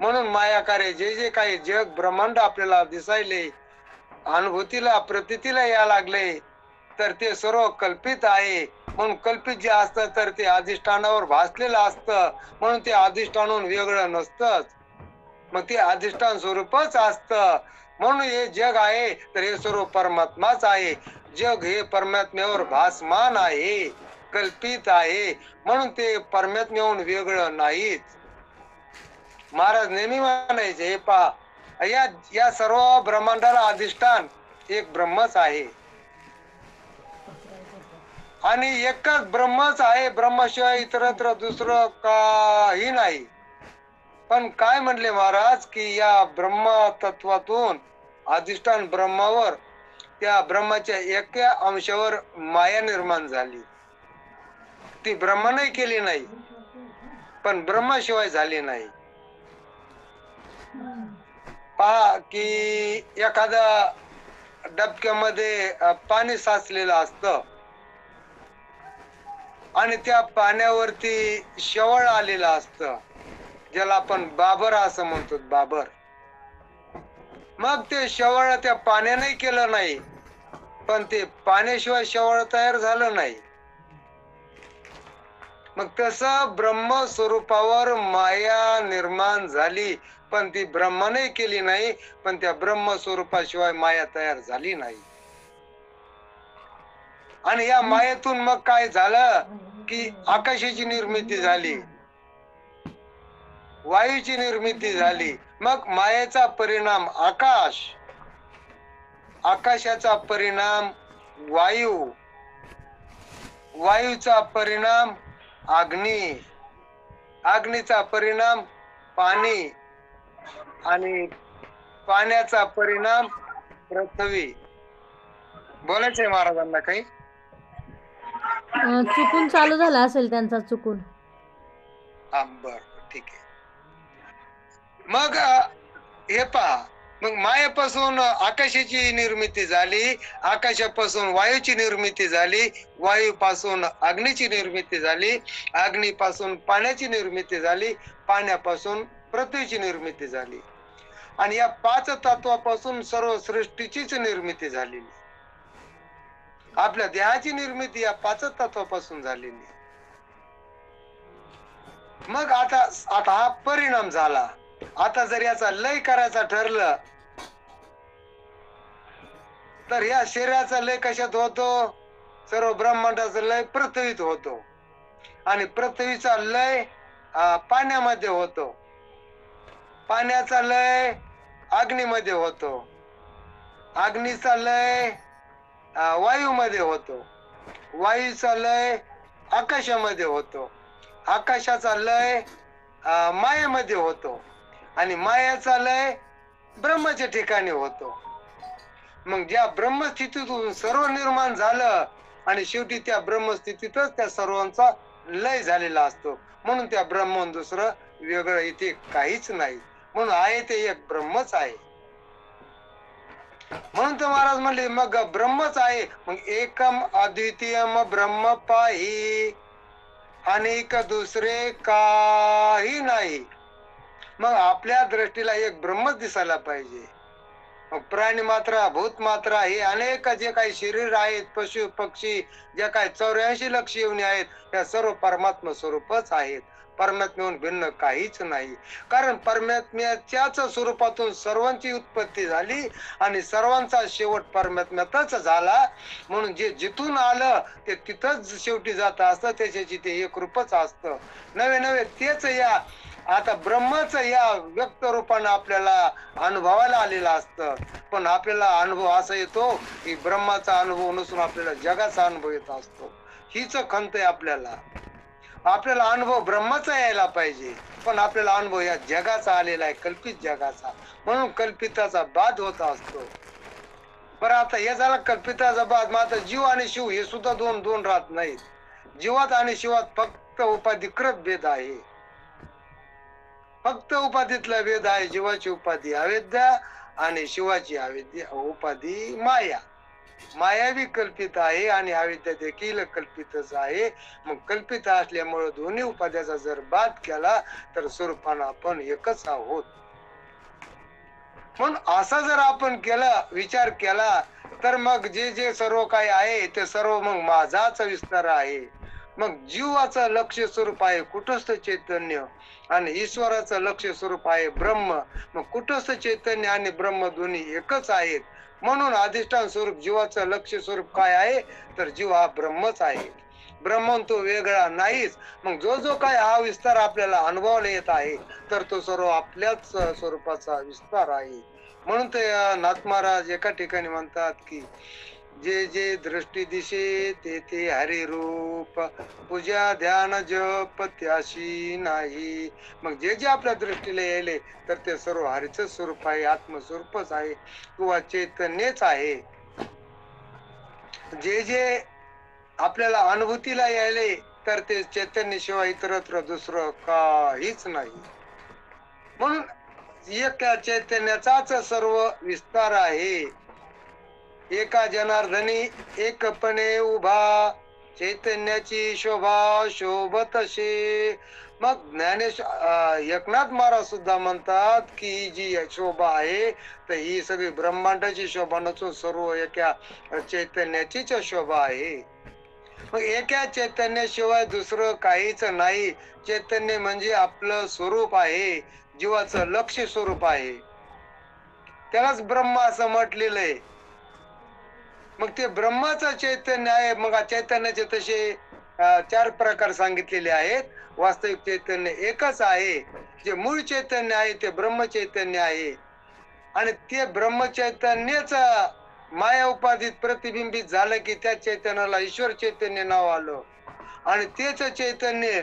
म्हणून माया कार्य जे जे काही जग ब्रह्मांड आपल्याला दिसायले, अनुभूतीला प्रतीतीला या लागले तर ते सर्व कल्पित आहे. म्हणून कल्पित जे असतं तर ते अधिष्ठानावर भासलेलं असतं. म्हणून ते अधिष्ठानाहून वेगळं नसतंच. मग ते अधिष्ठान स्वरूपच असतं. म्हणून हे जग आहे तर हे सर्व परमात्माच आहे. जग हे परमात्म्यावर भासमान आहे, कल्पित आहे. म्हणून ते परमात्म्याहून वेगळं नाहीच. महाराज नेहमी म्हणायचे, हे पहा या सर्व ब्रह्मांडाला अधिष्ठान एक ब्रह्मच आहे आणि एकच ब्रह्मच आहे. ब्रह्माशिवाय इतरत्र दुसरं काही नाही. पण काय म्हणले महाराज की या ब्रह्म तत्वातून अधिष्ठान ब्रह्मावर त्या ब्रह्माच्या एका अंशावर माया निर्माण झाली. ती ब्रह्माने केली नाही पण ब्रह्माशिवाय झाली नाही. पहा की एखाद्या डबक्यामध्ये पाणी साचलेलं असतं आणि त्या पाण्यावरती शेवाळ आलेलं असतं, ज्याला आपण बाबर असं म्हणतो, बाबर. मग ते शेवाळ त्या पाण्याने केलं नाही पण ते पाण्याशिवाय शेवाळ तयार झालं नाही. मग तसं ब्रह्म स्वरूपावर माया निर्माण झाली पण ती ब्रह्माने केली नाही, पण त्या ब्रह्म स्वरूपाशिवाय माया तयार झाली नाही. आणि या मायेतून मग काय झालं की आकाशाची निर्मिती झाली, वायूची निर्मिती झाली. मग मायेचा परिणाम आकाश, आकाशाचा परिणाम वायू, वायूचा परिणाम अग्नी, अग्नीचा परिणाम पाणी आणि पाण्याचा परिणाम पृथ्वी. बोलायचंय महाराजांना काही? चुकून चालू झाला असेल त्यांचा, चुकून. हा बर, ठीक आहे. मग हे पहा, मग मायेपासून आकाशाची निर्मिती झाली, आकाशापासून वायूची निर्मिती झाली, वायूपासून अग्नीची निर्मिती झाली, अग्नीपासून पाण्याची निर्मिती झाली, पाण्यापासून पृथ्वीची निर्मिती झाली. आणि या 5 तत्वापासून सर्व सृष्टीचीच निर्मिती झालेली. आपल्या देहाची निर्मिती या 5 तत्वापासून झालेली. मग आता हा परिणाम झाला. आता जर याचा लय करायचा ठरलं तर या शरीराचा लय कशात होतो? सर्व ब्रह्मांडाचा लय पृथ्वीत होतो आणि पृथ्वीचा लय पाण्यामध्ये होतो, पाण्याचा लय अग्नीमध्ये होतो अग्नीचा लय वायूमध्ये होतो, वायूचा लय आकाशामध्ये होतो, आकाशाचा लय मायेमध्ये होतो आणि मायाचा लय ब्रह्माच्या ठिकाणी होतो. मग ज्या ब्रह्मस्थितीतून सर्व निर्माण झालं आणि शेवटी त्या ब्रह्मस्थितीतच त्या सर्वांचा लय झालेला असतो. म्हणून त्या ब्रह्मन दुसरं वेगळं इथे काहीच नाही. म्हणून आहे ते एक ब्रह्मच आहे. म्हणून तर महाराज म्हणले मग ब्रह्मच आहे. मग एकम अद्वितीयम ब्रह्म पाही, अनेक दुसरे काही नाही. मग आपल्या दृष्टीला एक ब्रह्मच दिसायला पाहिजे. मग प्राणी मात्रा, भूत मात्रा हे अनेक जे काही शरीर आहेत, पशु पक्षी जे काही 84 लक्ष येऊन आहेत, त्या सर्व परमात्मा स्वरूपच आहेत. परमात्म्याहून भिन्न काहीच नाही. कारण परमात्म्याच्याच स्वरूपातून सर्वांची उत्पत्ती झाली आणि सर्वांचा शेवट परमात्म्यातच झाला. म्हणून जे जिथून आलं ते तिथंच शेवटी जात असतं. त्याच्याची ते एक रूपच असतं. नवे नवे तेच या आता ब्रह्मच या व्यक्त रूपानं आपल्याला अनुभवायला आलेलं असतं. पण आपल्याला अनुभव असा येतो की ब्रह्माचा अनुभव नसून आपल्याला जगाचा अनुभव येत असतो. हीच खंत आहे आपल्याला. आपल्याला अनुभव ब्रह्माचा यायला पाहिजे, पण आपल्याला अनुभव या जगाचा आलेला आहे, कल्पित जगाचा. म्हणून कल्पिताचा बाध होत असतो. बरं, आता हे झाला कल्पिताचा बाध. मग आता जीव आणि शिव हे सुद्धा दोन दोन राहत नाहीत. जीवात आणि शिवात फक्त उपाधिकृत भेद आहे. फक्त उपाधीतला भेद आहे. जीवाची उपाधी अविद्या आणि शिवाची अविद्या उपाधी माया. माया बी कल्पित आहे आणि अविद्या देखील कल्पितच आहे. मग कल्पित असल्यामुळे दोन्ही उपाध्याचा जर बाध केला तर स्वरूपानं आपण एकच आहोत. म्हणून असा जर आपण केला, विचार केला, तर मग जे जे सर्व काही आहे ते सर्व मग माझाच विस्तार आहे. मग जीवाचं लक्ष स्वरूप आहे कुटस्थ चैतन्य आणि ईश्वराचं लक्ष स्वरूप आहे ब्रह्म. मग कुटस्थ चैतन्य आणि ब्रह्म दोन्ही एकच आहेत. म्हणून अधिष्ठान स्वरूप जीवाचं लक्ष स्वरूप काय आहे तर जीव हा ब्रह्मच आहे. ब्रह्मन तो वेगळा नाहीच. मग जो जो काय हा विस्तार आपल्याला अनुभवायला येत आहे तर तो सर्व आपल्याच स्वरूपाचा विस्तार आहे. म्हणून ते नाथ महाराज एका ठिकाणी म्हणतात की जे जे दृष्टी दिशे ते ते हरी रूप, पूजा ध्यान जप त्याशी नाही. मग जे जे आपल्या दृष्टीला यायले तर ते सर्व हरीच स्वरूप आहे, आत्मस्वरूपच आहे किंवा चैतन्यच आहे. जे जे आपल्याला अनुभूतीला यायले तर ते चैतन्य शिवाय इतरत्र दुसरं काहीच नाही. म्हणून एक चैतन्याचाच सर्व विस्तार आहे. एका जनार्दनी एकपणे उभा, चैतन्याची शोभा शोभतशे. मग एकनाथ महाराज सुद्धा म्हणतात की जी शोभा आहे तर ही सगळी ब्रह्मांडाची शोभा नसून सर्व एका चैतन्याचीच शोभा आहे. मग एका चैतन्याशिवाय दुसरं काहीच नाही. चैतन्य म्हणजे आपलं स्वरूप आहे, जीवाचं लक्ष स्वरूप आहे. त्यालाच ब्रह्म असं म्हटलेलं आहे. मग ते ब्रह्माचं चैतन्य आहे. मग चैतन्याचे तसे 4 प्रकार सांगितलेले आहेत. वास्तविक चैतन्य एकच आहे. जे मूळ चैतन्य आहे ते ब्रह्म चैतन्य आहे आणि ते ब्रह्म चैतन्यच माया उपाधीत प्रतिबिंबित झालं की त्या चैतन्याला ईश्वर चैतन्य नाव आलं. आणि तेच चैतन्य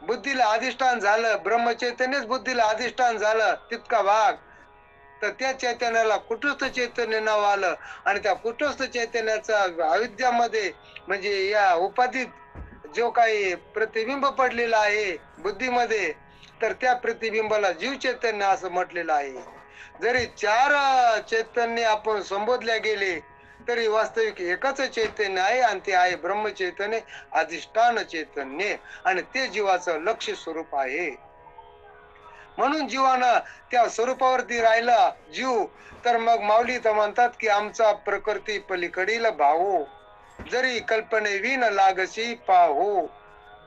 बुद्धीला अधिष्ठान झालं. ब्रह्म चैतन्यच बुद्धीला अधिष्ठान झालं तितका भाग, तर त्या चैतन्याला कुटस्थ चैतन्य नाव आलं. आणि त्या कुटस्थ चैतन्याचा अविद्यामध्ये म्हणजे या उपाधीत जो काही प्रतिबिंब पडलेला आहे बुद्धीमध्ये, तर त्या प्रतिबिंबाला जीव चैतन्य असं म्हटलेलं आहे. जरी 4 चैतन्य आपण संबोधल्या गेले तरी वास्तविक एकच चैतन्य आहे आणि ते आहे ब्रह्म चैतन्य, अधिष्ठान चैतन्य. आणि ते जीवाचं लक्ष स्वरूप आहे. म्हणून जीवानं त्या स्वरूपावरती राहिला जीव तर मग माऊली तर म्हणतात की आमचा प्रकृती पलीकडील भाऊ, जरी कल्पने विन लागसी पाहो,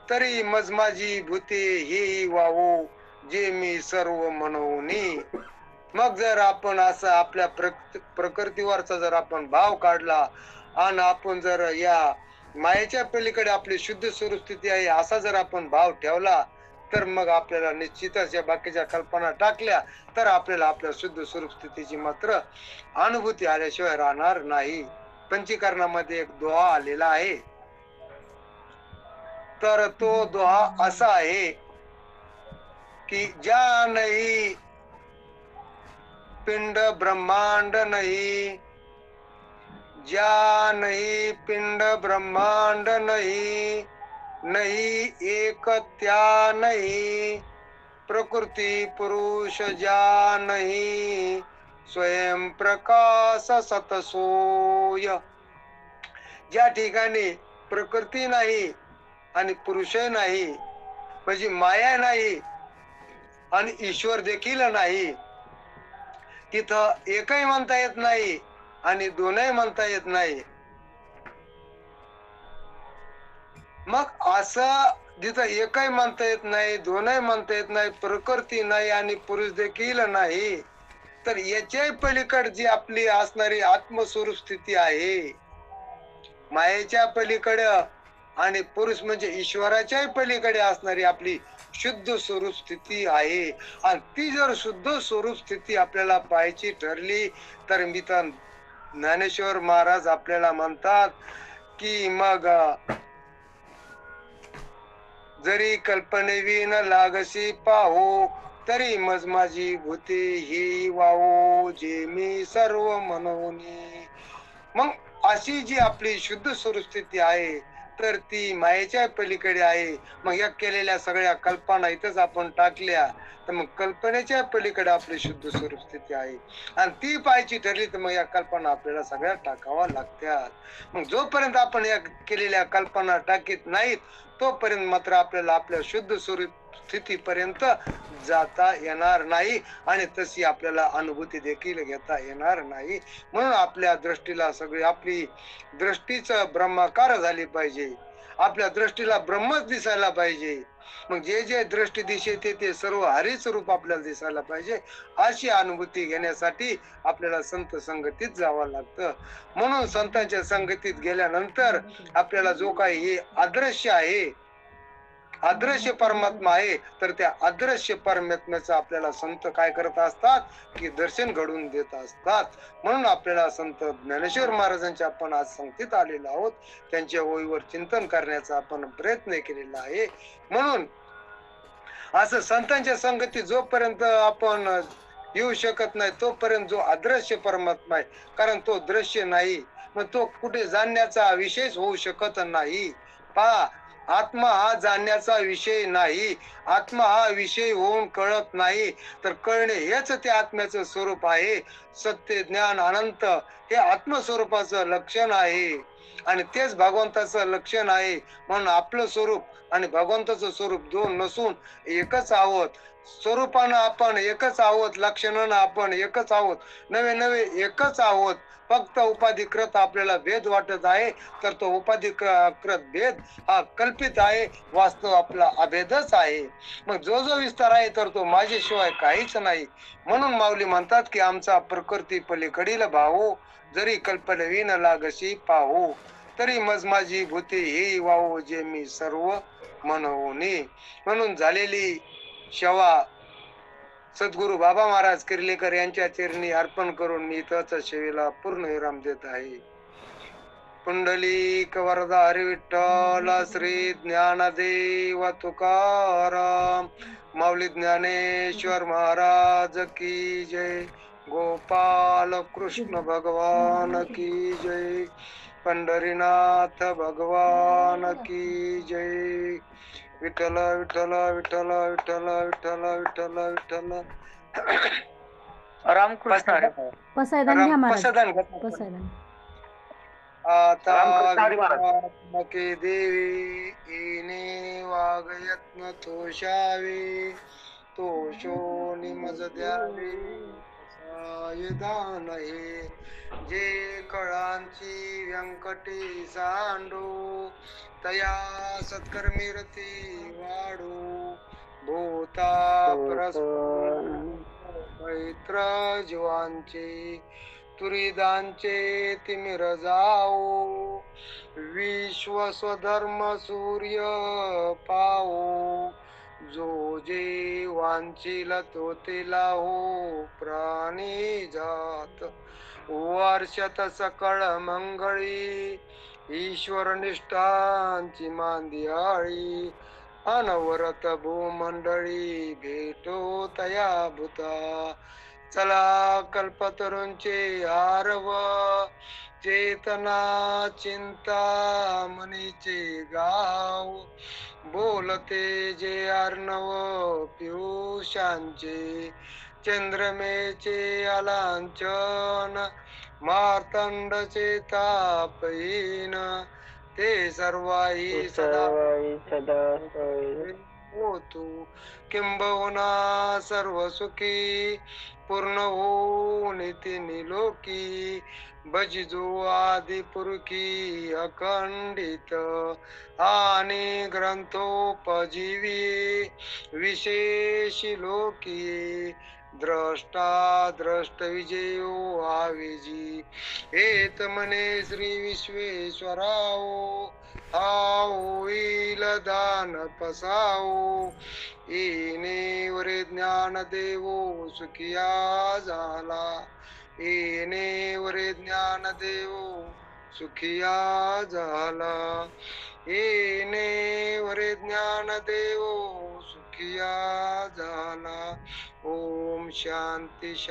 तरी मजमाजी भूते हे वाहो, जे मी सर्व म्हणूनी. मग जर आपण असं आपल्या प्रकृतीवरचा जर आपण भाव काढला आणि आपण जर या मायेच्या पलीकडे आपली शुद्ध स्वरूप स्थिती आहे असा जर आपण भाव ठेवला तर मग आपल्याला निश्चितच या बाकीच्या कल्पना टाकल्या तर आपल्याला आपल्या शुद्ध स्वरूप स्थितीची मात्र अनुभूती आल्याशिवाय राहणार नाही. पंचीकरणामध्ये एक दोहा आलेला आहे, तर तो दोहा असा आहे की ज्या नाही पिंड ब्रह्मांड नहीं, ज्या नहीं पिंड ब्रह्मांड नहीं, नहीं एक त्या नहीं, प्रकृती पुरुष ज्या नहीं, स्वयं प्रकाश सतसोय. ज्या ठिकाणी प्रकृती नाही आणि पुरुषही नाही, म्हणजे माया नाही आणि ईश्वर देखील नाही, तिथं एकही म्हणता येत नाही आणि दोनही म्हणता येत नाही. मग असं जिथं एकही म्हणता येत नाही, दोनही म्हणता येत नाही, प्रकृती नाही आणि पुरुष देखील नाही, तर याच्याही पलीकडे जी आपली असणारी आत्मस्वरूप स्थिती आहे, मायेच्या पलीकडे आणि पुरुष म्हणजे ईश्वराच्याही पलीकडे असणारी आपली शुद्ध स्वरूप स्थिती आहे. आणि ती जर शुद्ध स्वरूप स्थिती आपल्याला पाहायची ठरली तर मी तर ज्ञानेश्वर महाराज आपल्याला म्हणतात की मग जरी कल्पनेवीन लागसी पाहो, तरी मज माझी भूते ही वाहो, जे मी सर्व मनोनी. मग अशी जी आपली शुद्ध स्वरूप स्थिती आहे तर ती मायेच्या पलीकडे आहे. मग या केलेल्या सगळ्या कल्पना इथंच आपण टाकल्या तर मग कल्पनेच्या पलीकडे आपली शुद्ध स्वरूप स्थिती आहे आणि ती पाहायची ठरली तर मग या कल्पना आपल्याला सगळ्या टाकाव्या लागतात. मग जोपर्यंत आपण या केलेल्या कल्पना टाकीत नाहीत तोपर्यंत मात्र आपल्याला आपल्या शुद्ध स्वरूप स्थितीपर्यंत जाता येणार नाही आणि तशी आपल्याला अनुभूती देखील घेता येणार नाही. म्हणून आपल्या दृष्टीला सगळी आपली दृष्टीच ब्रह्माकार झाली पाहिजे, आपल्या दृष्टीला ब्रह्मच दिसायला पाहिजे. मग जे जे दृष्टी दिशेते ते सर्व हरीच रूप आपल्याला दिसायला पाहिजे. अशी अनुभूती घेण्यासाठी आपल्याला संत संगतीत जावं लागतं. म्हणून संतांच्या संगतीत गेल्यानंतर आपल्याला जो काही हे अदृश्य आहे, अदृश्य परमात्मा आहे, तर त्या अदृश्य परमात्म्याचं आपल्याला संत काय करत असतात की दर्शन घडवून देत असतात. म्हणून आपल्याला संत ज्ञानेश्वर महाराजांच्या आपण आज संगतीत आलेलो आहोत, त्यांच्या ओळीवर चिंतन करण्याचा आपण प्रयत्न केलेला आहे. म्हणून असं संतांच्या संगतीत जोपर्यंत आपण येऊ शकत नाही तोपर्यंत जो अदृश्य परमात्मा आहे, कारण तो दृश्य नाही, मग तो कुठे जाणण्याचा विषयच होऊ शकत नाही. पहा, आत्मा हा जाणण्याचा विषय नाही, आत्मा हा विषय होऊन कळत नाही, तर कळणे हेच त्या आत्म्याचं स्वरूप आहे. सत्य ज्ञान अनंत हे आत्मस्वरूपाचं लक्षण आहे आणि तेच भगवंताचं लक्षण आहे. म्हणून आपलं स्वरूप आणि भगवंताचं स्वरूप दोन नसून एकच आहोत. स्वरूपानं आपण एकच आहोत, लक्षणानं आपण एकच आहोत, नवे नवे एकच आहोत. फक्त उपाधिकृत आपल्याला भेद वाटत आहे, तर तो उपाधिकृत भेद हा कल्पित आहे, वास्तव आपला अभेदच आहे. मग जो जो विस्तार आहे तर तो माझ्याशिवाय काहीच नाही. म्हणून माऊली म्हणतात की आमचा प्रकृती पलीकडील भाऊ, जरी कल्पनेवीन लागशी पाहू, तरी मज माझी भूती ही वाहू, जे मी सर्व मनवूनी. म्हणून झालेली सेवा सद्गुरु बाबा महाराज किर्लेकर यांच्या चरणी अर्पण करून मी इथंच सेवेला पूर्ण विराम देत आहे. पुंडलिक वरदा हरी विठ्ठल, श्री ज्ञानदेव तुकाराम, माऊली ज्ञानेश्वर महाराज की जय, गोपाल कृष्ण भगवान की जय, पंढरीनाथ भगवान की जय. विठ्ठल विठ्ठल विठ्ठल विठ्ठल विठ्ठल विठ्ठल विठ्ठल. रामकृष्ण हरी. पसायदान घ्या महाराज, पसायदान घ्या. पसायदान. आता रामकृष्ण हरी महाराज. के देवी येणे वाग यत्न तोषावे, तोषोनी मज द्यावे दान हे, जे कळांची व्यंकटी सांडो, तया सत्कर्मी रती वाढो, भूता परस्पर मैत्र जीवांचे, तुरिदांचे तिमिर जाओ, विश्व स्वधर्म सूर्य पाओ, जो जे वांछील तो तिला हो प्राणी जात. वर्षात सकळ मंगळी ईश्वर निष्ठांची मांदियाळी. अनवरत भूमंडळी भेटो तया भूता. चला कल्पतरूंचे आरव चेतना चिंता मनीचे गाव. बोलते जे अर्णव पियुषांचे चंद्रमेचे अलांचन. मार्तंडचे तापहीन ते सर्वाही सदा होतु. किंबहुना सर्व सुखी पूर्ण होऊन तिन्ही लोकी. भजिजो आदि पुरुषी अखंडित आणि ग्रंथोपजीवी विशेषी लोकी. द्रष्टा द्रष्ट विजयो आविजी. हेत म्हणे श्री विश्वेश्वराओ हा होईल दान पसाओ. येणे वरे ज्ञान देवो सुखिया झाला. येणे वरे ज्ञान देवो सुखिया झाला. येणे वरे ज्ञान देवो सुखिया झाला. ओम शांती शांती.